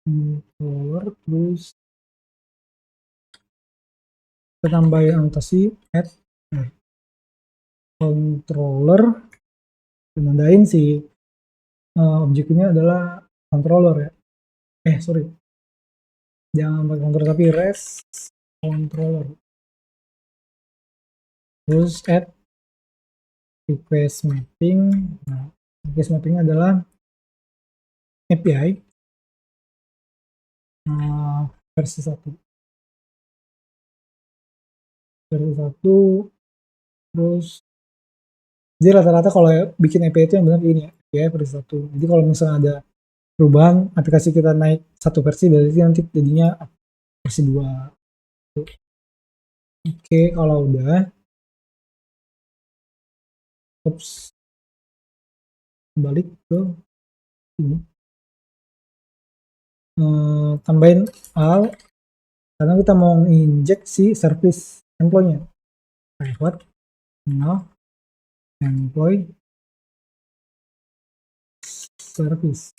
Controller, terus kita tambahin anotasi add controller. Nandain si objek ini adalah controller ya. Sorry. Jangan pakai controller tapi rest controller. Terus add request mapping. Nah, request mapping adalah API versi 1. Versi 1, terus jadi rata-rata kalau bikin API itu yang benar ini ya, API versi 1. Jadi kalau misalnya ada perubahan aplikasi kita naik satu versi, berarti nanti jadinya versi 2. Oke, kalau udah, balik ke ini. tambahin al karena kita mau injek si service employee-nya. Private now employee service.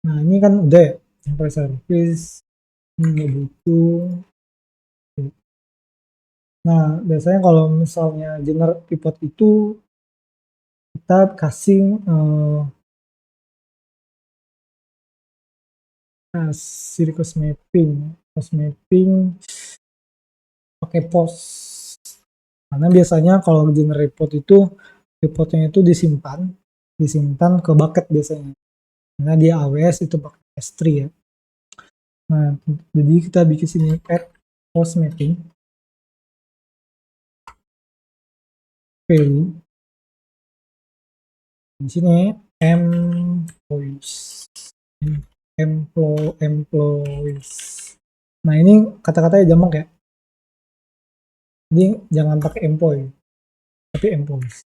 Nah ini kan udah ya, employee service nggak butuh. Nah biasanya kalau misalnya generate pivot itu kita kasih request mapping pakai post, karena biasanya kalau generate report itu reportnya itu disimpan ke bucket biasanya, karena dia AWS itu pakai S3 ya. Nah jadi kita bikin sini add post mapping value di sini employees. Nah ini kata-katanya jamak ya, jadi jangan pakai employee tapi employees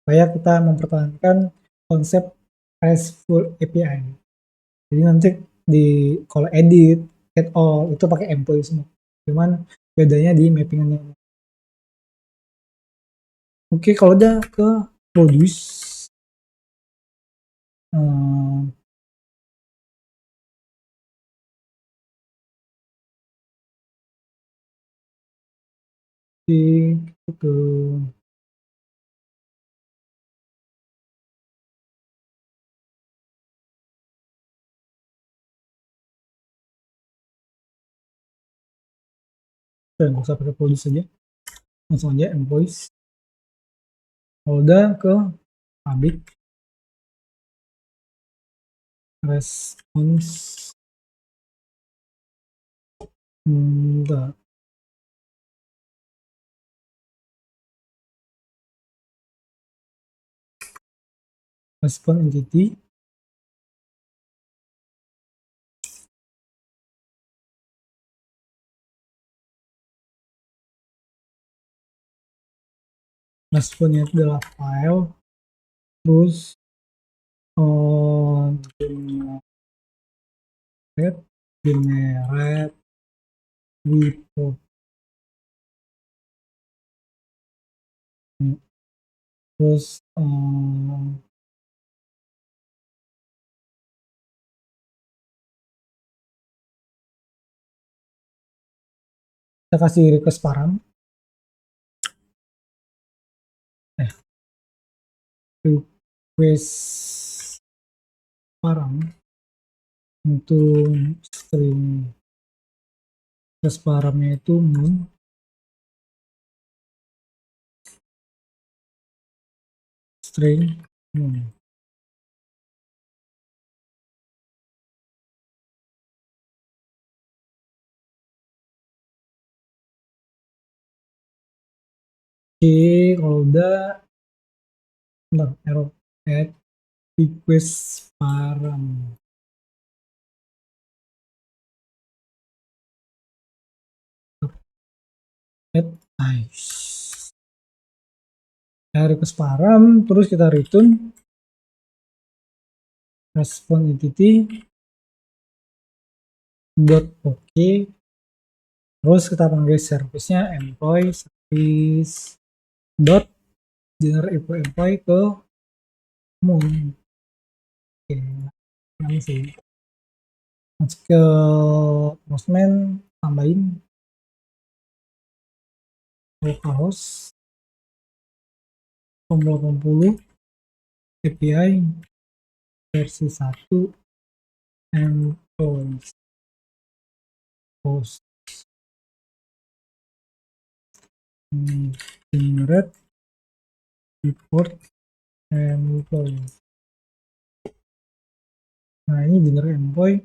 supaya kita mempertahankan konsep RESTful API. Jadi nanti di kalau edit add all itu pakai employee semua, cuman bedanya di mappingannya. Oke, kalau udah ke produce itu nggak usah pakai produce aja, langsung aja employees. Kalau udah ke public response response entity responnya itu adalah file, terus generate report, terus kita kasih request param, untuk string request paramnya itu moon string moon. Oke, kalau udah error add request param. Add request param, terus kita return response entity dot ok, terus kita panggil service-nya employee service dot generate employee ke moon. Oke, ini sih masuk ke postman, tambahin localhost 80 API versi 1 employees host generate report employee. Nah ini generate employee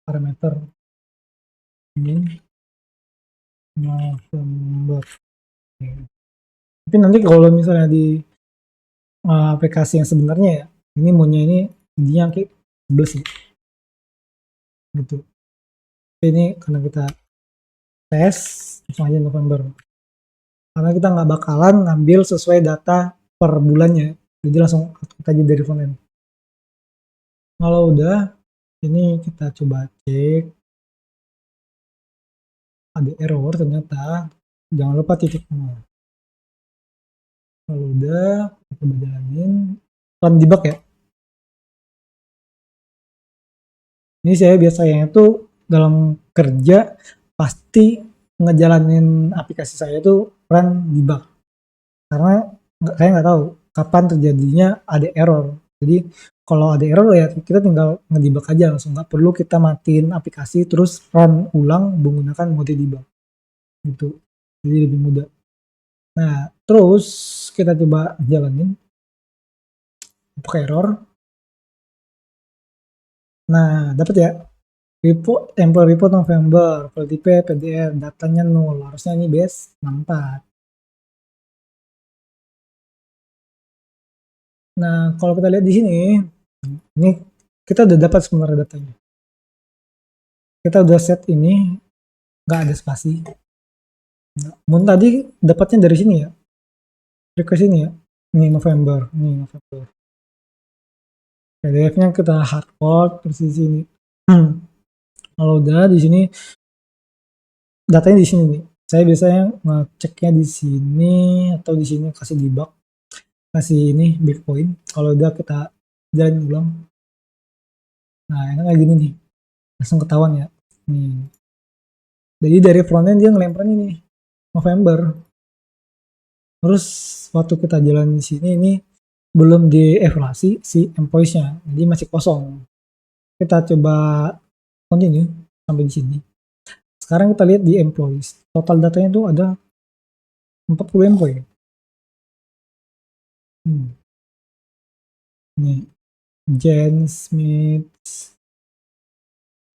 parameter ini November. Tapi nanti kalau misalnya di aplikasi yang sebenarnya ya, ini maunya ini dia kayak 11 gitu. Tapi ini karena kita tes langsung aja November, karena kita nggak bakalan ngambil sesuai data per bulannya, Jadi langsung kita aja dari frontend. Kalau udah, ini kita coba cek. Ada error ternyata. Jangan lupa titik nol. Kalau udah, kita coba jalanin. Run debug ya. Ini saya biasanya itu dalam kerja pasti ngejalanin aplikasi saya itu run debug. Karena saya nggak tahu kapan terjadinya ada error. Jadi kalau ada error ya kita tinggal ngedebug aja langsung, nggak perlu kita matiin aplikasi terus run ulang menggunakan mode debug gitu. Jadi lebih mudah. Nah terus kita coba jalanin pakai error. Nah dapat ya, report employee report November, VLTP PDR, datanya nol, harusnya ini base 64. Nah kalau kita lihat di sini, ini kita udah dapat sebenarnya datanya. Kita udah set ini, nggak ada spasi. Mun tadi dapatnya dari sini ya, request ini ya, ini November, ini November. PDF-nya kita hardcode terus di sini. Kalau udah di sini, datanya di sini nih. Saya biasanya ngeceknya di sini atau di sini kasih debug, kasih ini breakpoint. Kalau udah kita jalan ulang. Nah, ini kayak gini nih, langsung ketahuan ya. Nih. Jadi dari frontend dia ngelempar ini November. Terus waktu kita jalan di sini ini belum dievaluasi si employees-nya, jadi masih kosong. Kita coba continue sampai di sini. Sekarang kita lihat di employees, total datanya itu ada 40 employee. Nih, Jen Smith,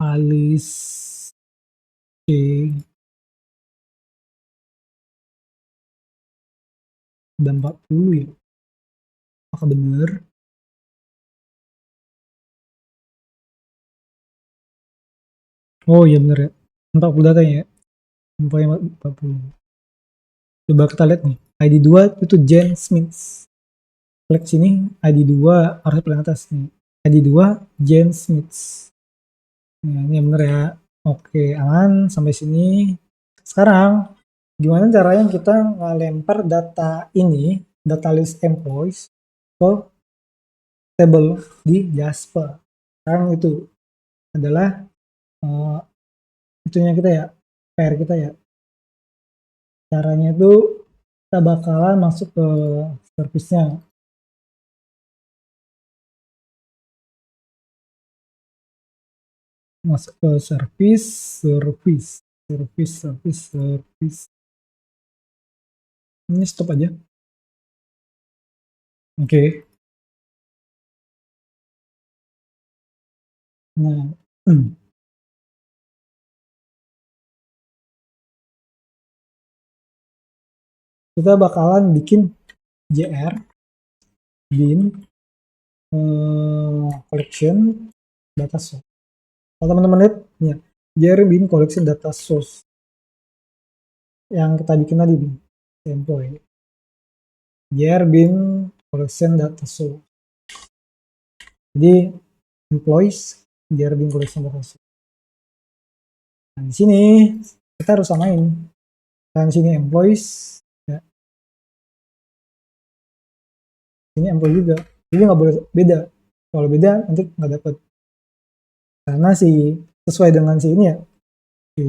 Alice, C, ada 40 ya. Apakah benar? Oh iya benar ya, 40 datanya ya, employee 40. Coba kita lihat nih, ID 2 itu Jen Smith. Klik sini, ID 2 harus paling atas nih. ID 2 Jen Smith. Nah, ini yang benar ya. Oke, aman sampai sini. Sekarang gimana caranya kita ngelempar data ini, data list employees ke table di Jasper. Sekarang itu adalah itunya kita ya, PR kita ya. Caranya itu kita bakalan masuk ke service-nya. Masuk ke service. Ini stop aja. Oke. Nah, kita bakalan bikin JR bin collection data source. Kalau teman-teman lihat ya, JR bin collection data source yang kita bikin tadi bin employee. JR bin collection data source. Jadi employees JR bin collection data source. Nah, di sini kita harus samain. Dan sini employees, ya. Ini employee juga. Jadi nggak boleh beda. Kalau beda nanti nggak dapat. Karena si sesuai dengan si ini ya, si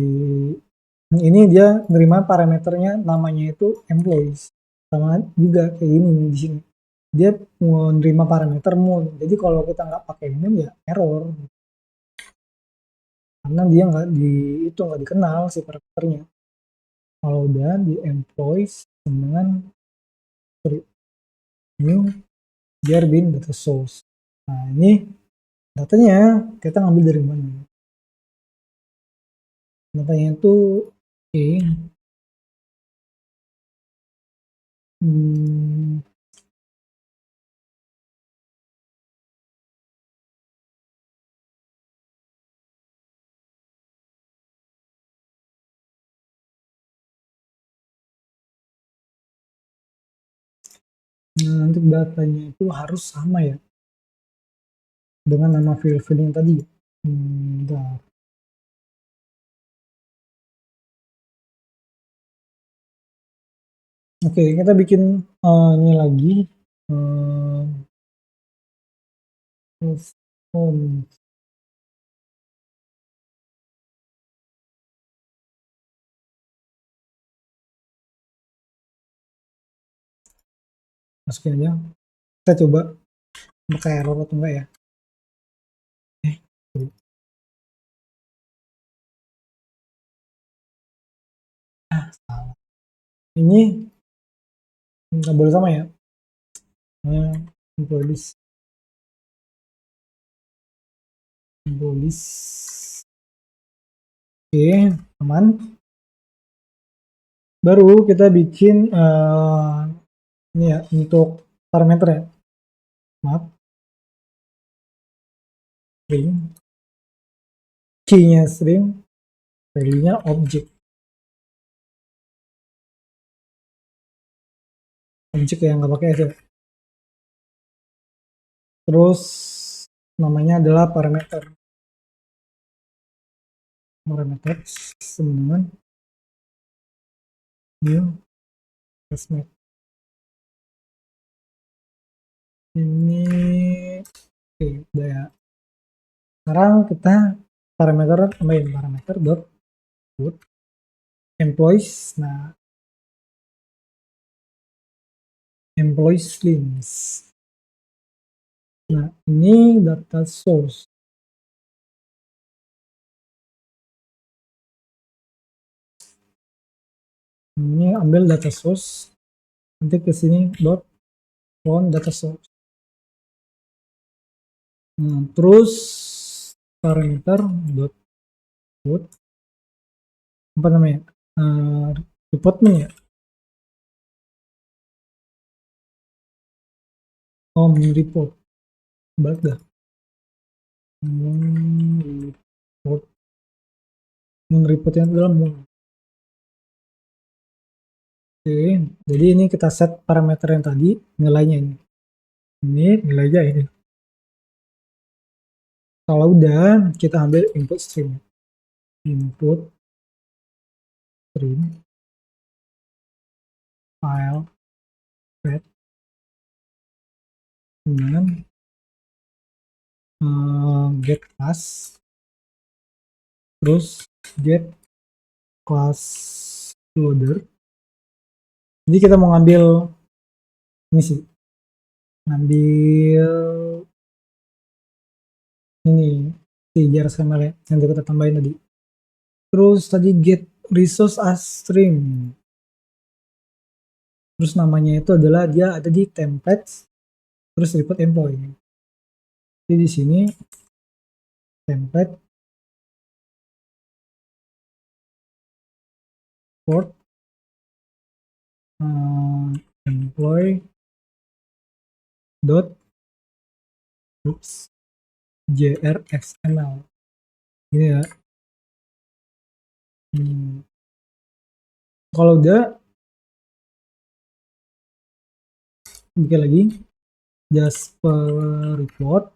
ini dia nerima parameternya namanya itu employees. Sama juga kayak gini nih di sini. Dia mau nerima parameter moon. Jadi kalau kita nggak pakai moon ya error. Karena dia nggak di itu nggak dikenal si parameternya. Kalau udah di employees dengan new biar bin data source. Nah ini datanya kita ngambil dari mana? Datanya itu hmm, Nah, untuk datanya itu harus sama ya dengan nama field yang tadi. Bentar. Oke, kita bikin ini lagi. Phone. Masukin aja. Kita coba pakai error atau enggak ya. Eh, salah. Ini nggak boleh sama ya. Police. Oke, aman. Baru kita bikin ini ya untuk parameter ya. Maaf. String. Key-nya string. Value-nya object. Object yang nggak pakai S ya. Terus namanya adalah parameter. Parameter sama dengan new classmate. Ini oke, udah ya. Sekarang kita parameter tambahin parameter dot put employees. Nah, employees links. Nah, ini data source. Ini ambil data source, nanti ke sini dot on data source. Nah, terus parameter dot put apa namanya? Reportnya ya. Report. Balik dah. Report. Report yang dalam. Oke, jadi ini kita set parameter yang tadi, nilainya ini. Ini nilainya ini. Kalau udah, kita ambil input stream. Input stream file red dengan get class, terus get class loader. Jadi kita mau ngambil ini sih, ngambil ini si JSML yang kita tambahin tadi. Terus tadi get resource as string. Terus namanya itu adalah dia ada di templates, terus report employee. Jadi di sini template report employee dot JRXML ini ya. Kalau udah bikin lagi Jasper report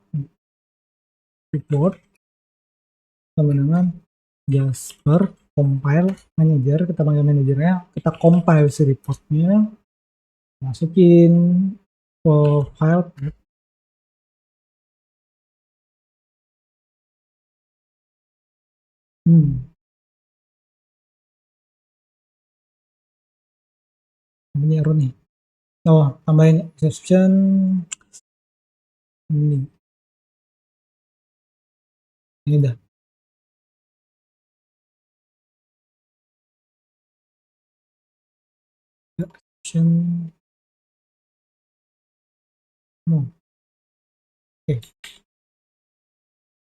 sama dengan Jasper compile manager. Kita panggil manajernya, kita compile si reportnya, masukin ke file ini error nih. Oh, tambahin exception ini udah. Exception oke.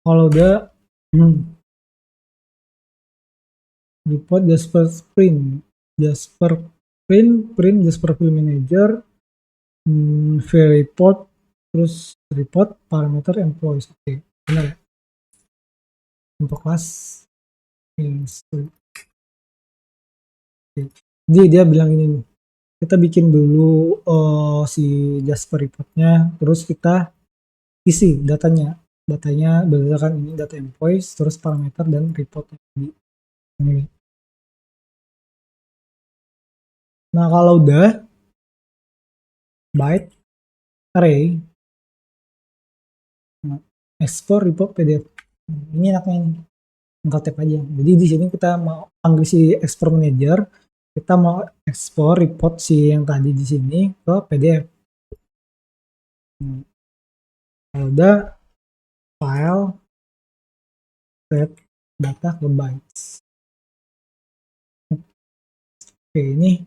Kalau udah report Jasper print Jasper Field Manager, field report, terus report parameter employees. Oke, benar ya. Untuk kelas oke. Jadi dia bilang ini nih, kita bikin dulu si Jasper reportnya, terus kita isi datanya berdasarkan ini data invoice, terus parameter dan reportnya ini. Nah kalau udah byte array, nah, export report PDF, ini enaknya ini angkat tab aja. Jadi di sini kita mau panggil si export manager, kita mau ekspor report si yang tadi di sini ke PDF. Udah file set data ke bytes. Oke, ini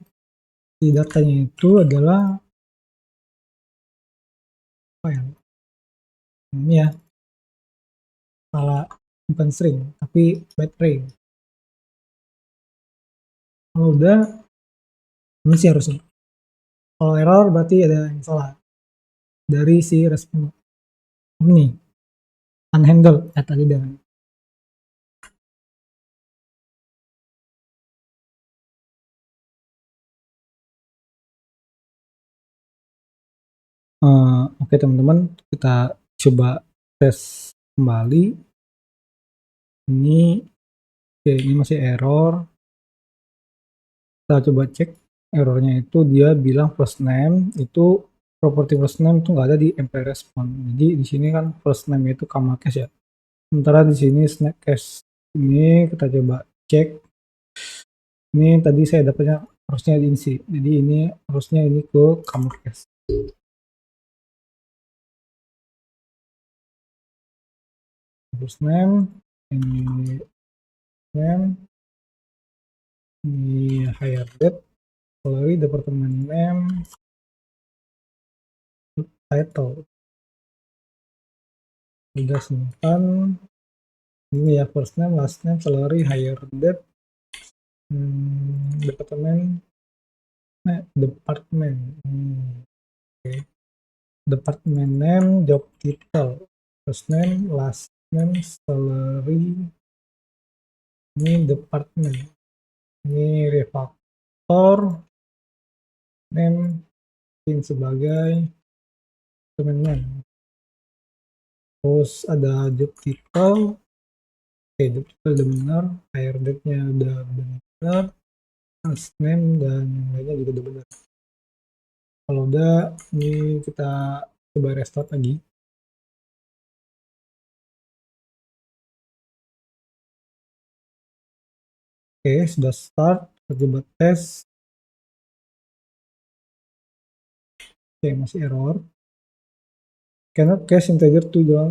di datanya itu adalah file. Ini ya, salah bukan string, tapi byte array. Kalau udah, ini sih harusnya. Kalau error berarti ada yang salah dari si respon. Ini unhandled ya tadi dengan oke teman-teman, kita coba tes kembali. Ini oke, ini masih error. Kita coba cek errornya, itu dia bilang first name itu properti first name itu nggak ada di employee response. Jadi di sini kan first name itu kamar cache ya. Sementara di sini snack cache ini kita coba cek. Ini tadi saya dapatnya harusnya di ini sih. Jadi ini harusnya ini ke kamar cache. First name, ini name, ini hire date, salary, department name, title. Udah simpan. Ini ya first name, last name, salary, hire date, department, department, okay. Department name, job title, first name, last name, salary, ini department, ini refactor, name, ini sebagai department name. Terus ada job title, oke job title udah benar, hire date-nya udah benar, last name dan lainnya juga udah benar. Kalau udah, ini kita coba restart lagi. Oke, sudah start, kita coba tes. Oke, masih error. Cannot cache integer to the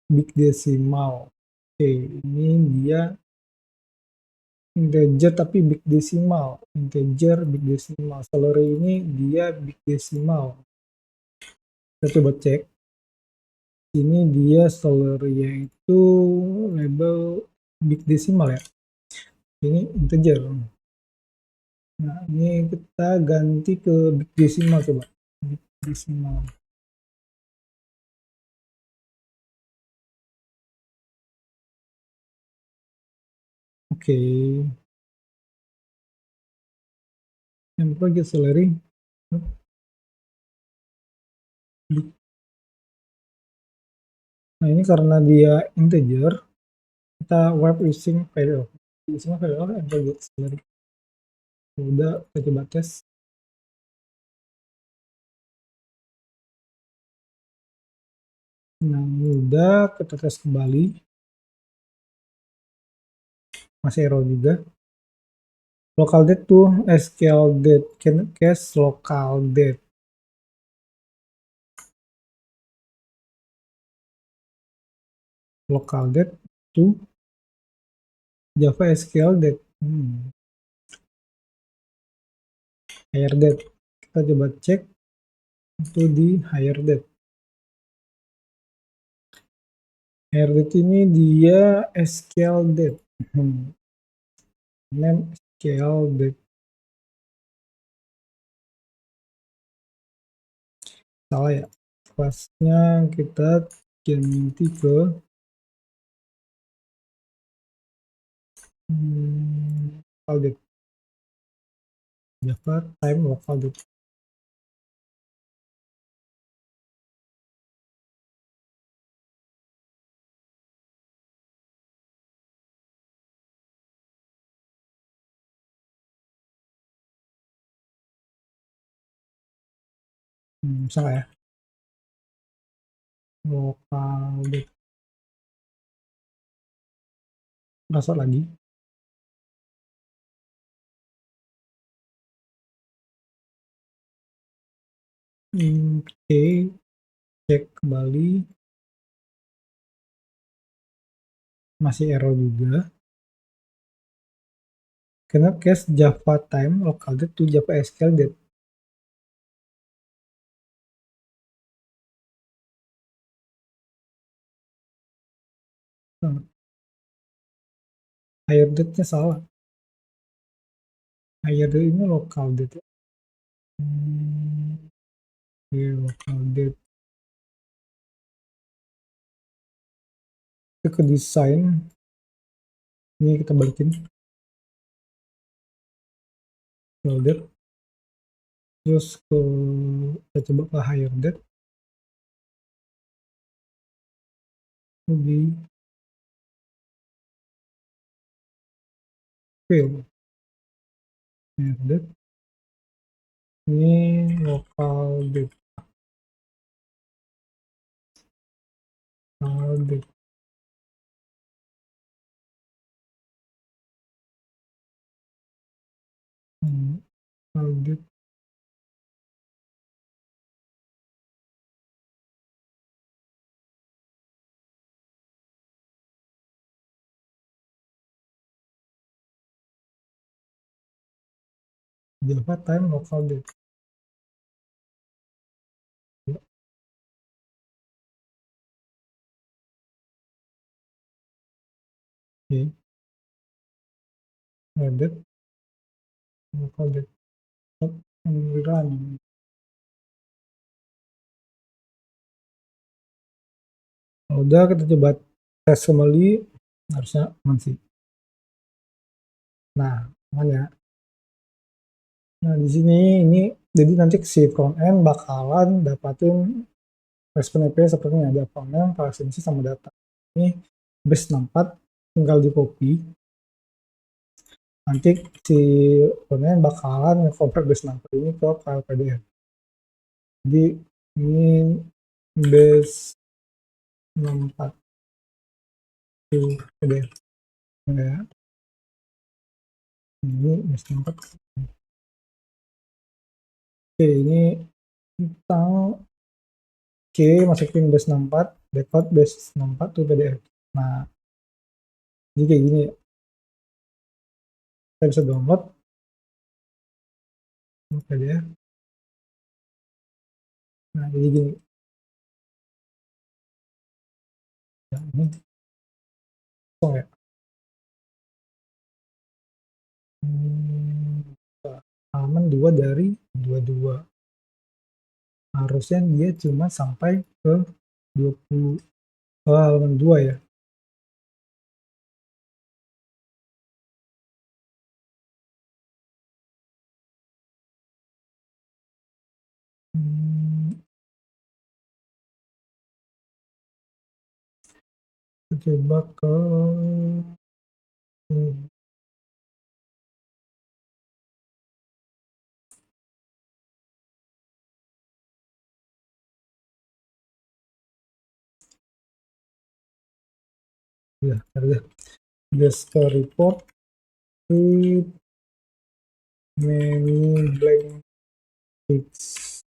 big decimal. Oke, ini dia integer tapi big decimal. Integer big decimal. Salary ini dia big decimal. Kita coba cek. Ini dia salary-nya itu label big decimal ya. Ini integer. Nah, ini kita ganti ke big decimal coba. Big decimal. Oke. Yang pertama salary. Nah, ini karena dia integer, kita web using variable. Using variable integer salary. Udah, kita coba tes. Nah, udah, kita tes kembali. Masih error juga. Local date tuh SQL date, can cache local date. Local date to Java SQL date. Hire date. Kita coba cek itu di hire date. Hire date ini dia SQL date. Name SQL date. Salah ya. Kelasnya kita ganti ke local date. Java time local data. Salah ya, local data. Masuk lagi. Oke, cek kembali, masih error juga. Karena case Java time local date to Java SQL date. Higher date-nya salah. Higher date ini local date. Oke, local date. Kita ke desain. Ini kita balikin. Date. Terus kita coba ke higher date. Lebih fail. Higher date. Ini local date. Local date. Local date. Java time local date. Oke. Edit local date. Run. Udah, kita coba tes kembali, harusnya aman sih. Nah, aman ya. Nah, di sini ini jadi nanti si front end bakalan dapatin respon API seperti ada front end, presensi sama data. Ini base 64 tinggal di copy. Nanti si front end bakalan nge-convert base 64 ini ke file PDF. Jadi ini base 64 to PDF. Ya. Ini base 64. Oke, ini tentang masukin base 64, decode base 64 to PDF. Nah, jadi kayak gini ya. Kita bisa download PDF. Nah, jadi gini. Ya, ini kosong ya. Halaman 2 dari 22. Harusnya dia cuma sampai ke 20. Oh, halaman 2 ya. Coba ke ya, ada just report with many blank ticks.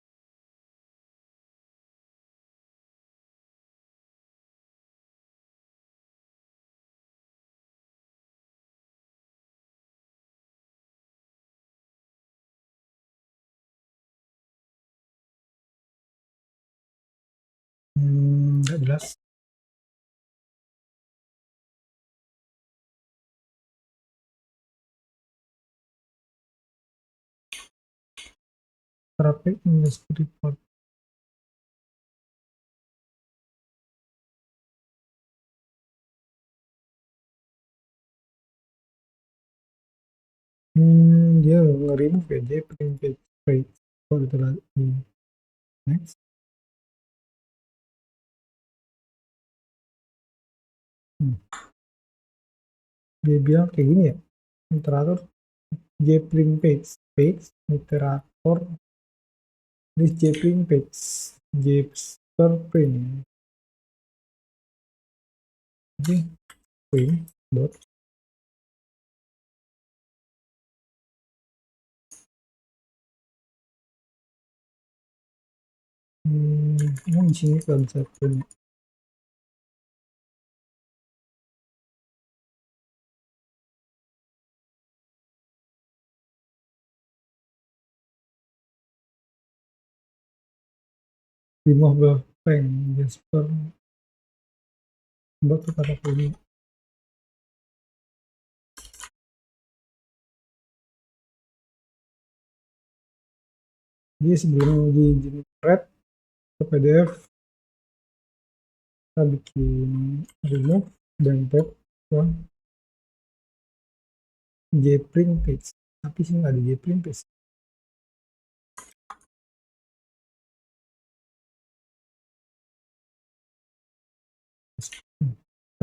Nggak jelas. Traffic just report. dia nge-remove ya jprime page. Oh itu lagi. Next. Dia bilang kayak gini ya, iterator jprime page iterator this jprime page jprime jadi print dot ini di sini kalau bisa print remove the pen Jasper buat kata ini. Jadi sebelum di generate ke PDF kita bikin remove dan tag ke jprime page, tapi sini nggak ada jprime page.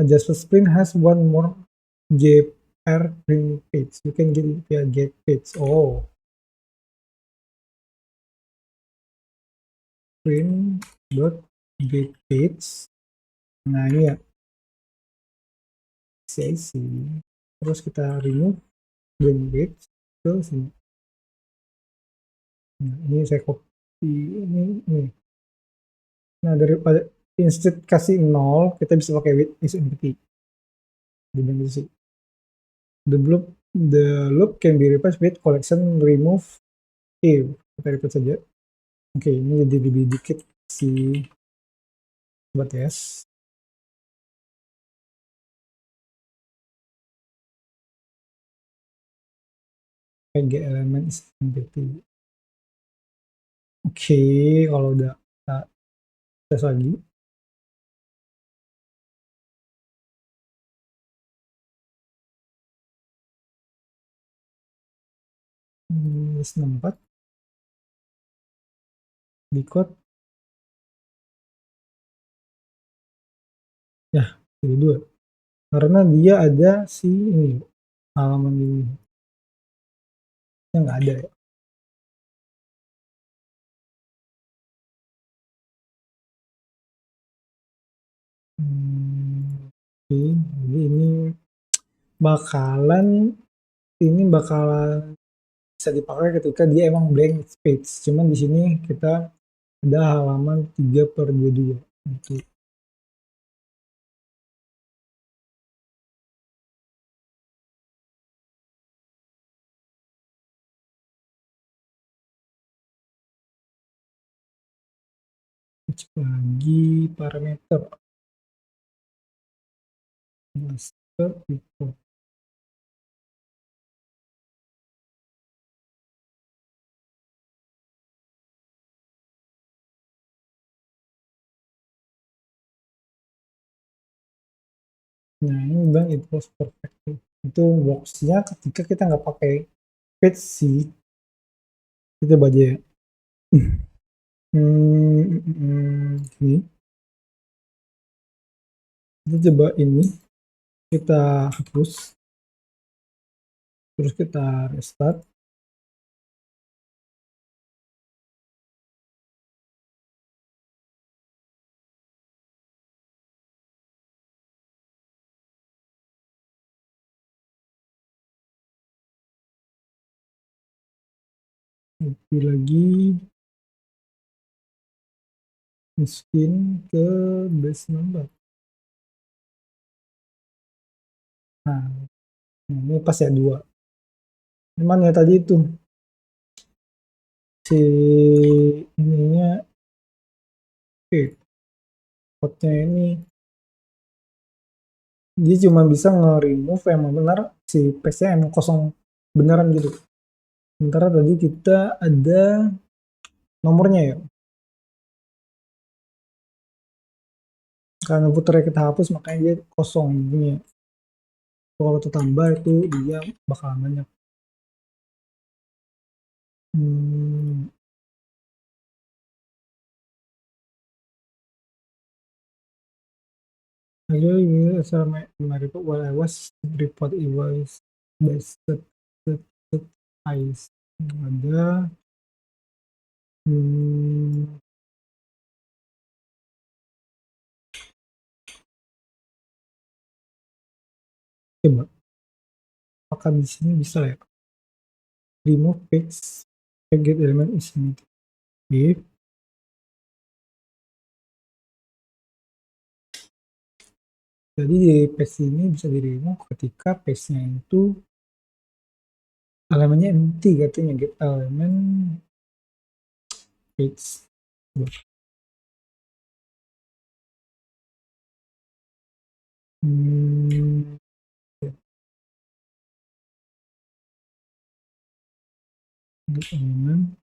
A Jasper Sprint has one more jprime page. You can get it via get page. Oh, print dot get page. Nah ini ya, CIC. Terus kita remove bring page ke sini. Nah, ini saya copy ini. Nah daripada instead kasih 0, kita bisa pakai with is empty. The loop can be replaced with collection remove if. Kita replace saja. Oke, ini jadi lebih dikit si sobat yes. PG element is empty. Oke, kalau udah kita tes lagi. List 64 di code ya jadi 2 karena dia ada si ini halaman ini yang nggak ada ya. Oke, jadi ini bakalan bisa dipakai ketika dia emang blank page. Cuman di sini kita ada halaman 3/22 gitu. Cek lagi parameter master report. Nah ini bang it was perfect itu boxnya ketika kita nggak pakai page sih, kita baca ya. Ini kita coba ini kita hapus terus kita restart. Lagi masukin ke base number. Nah, ini pas ya 2. Cuman ya tadi itu si ininya code-nya ini dia cuma bisa nge-remove emang benar si page-nya emang kosong beneran gitu. Sementara tadi kita ada nomornya ya. Karena puternya kita hapus makanya dia kosong bunyinya. Kalau kita tambah itu dia bakal banyak. Ayo ini sama report while I was report it was best eyes ada coba apakah di sini bisa ya remove page get element is if jadi di page ini bisa di remove ketika page nya itu elemennya empty katanya get element page get element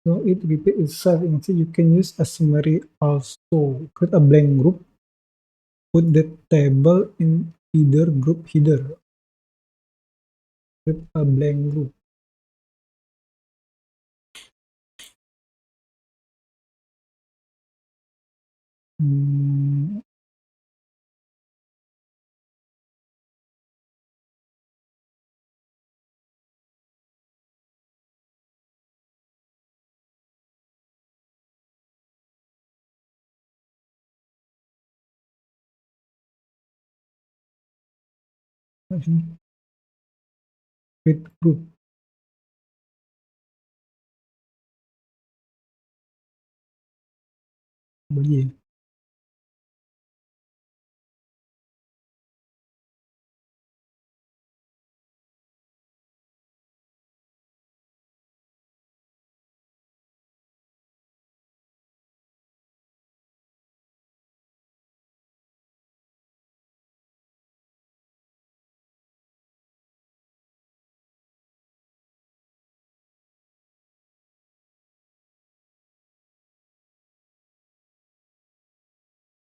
so it repeat itself instead you can use a summary also create a blank group put the table in either group header create a blank group create group boleh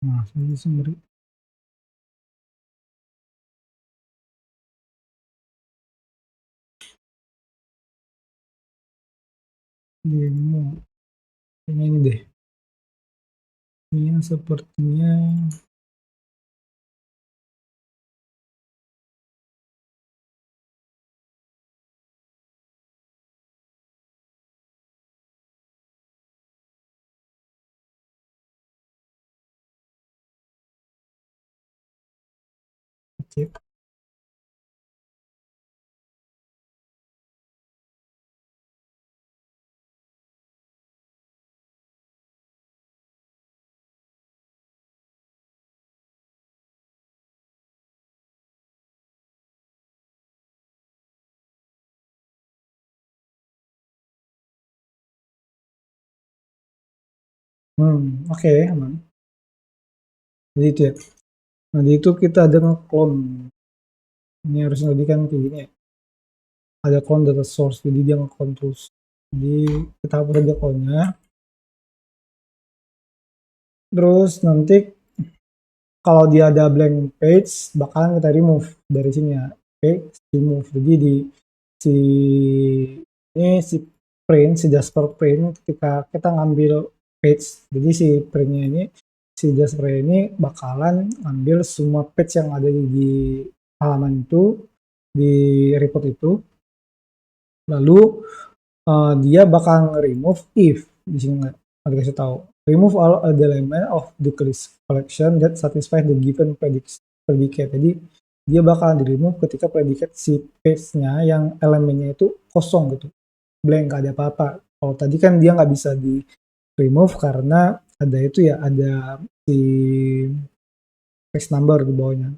nah ini summary demo ini deh ini yang sepertinya cek oke aman jadi itu ya nah di itu kita ada nge-clone ini harusnya tadi kan kayak gini ya ada clone data source jadi dia nge-clone terus jadi kita hapus aja clone-nya terus nanti kalau dia ada blank page bakalan kita remove dari sini ya page remove jadi di si print si Jasper print ketika kita ngambil page jadi si printnya ini si Jasper ini bakalan ambil semua page yang ada di halaman itu di report itu lalu dia bakal remove if di sini dikasih tahu, remove all other element of the collection that satisfy the given predicate. Jadi dia bakal di remove ketika predikat si page-nya yang elemennya itu kosong gitu, blank, nggak ada apa-apa. Kalau tadi kan dia nggak bisa di remove karena ada itu ya, ada si page number di bawahnya.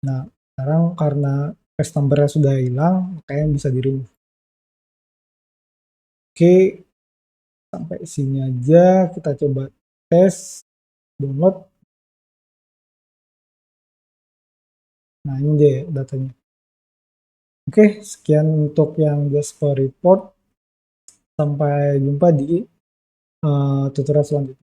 Nah sekarang karena page numbernya sudah hilang, makanya bisa di remove. Oke, sampai sini aja, kita coba tes download. Nah ini dia datanya. Oke, sekian untuk yang Jasper report. Sampai jumpa di tutorial selanjutnya.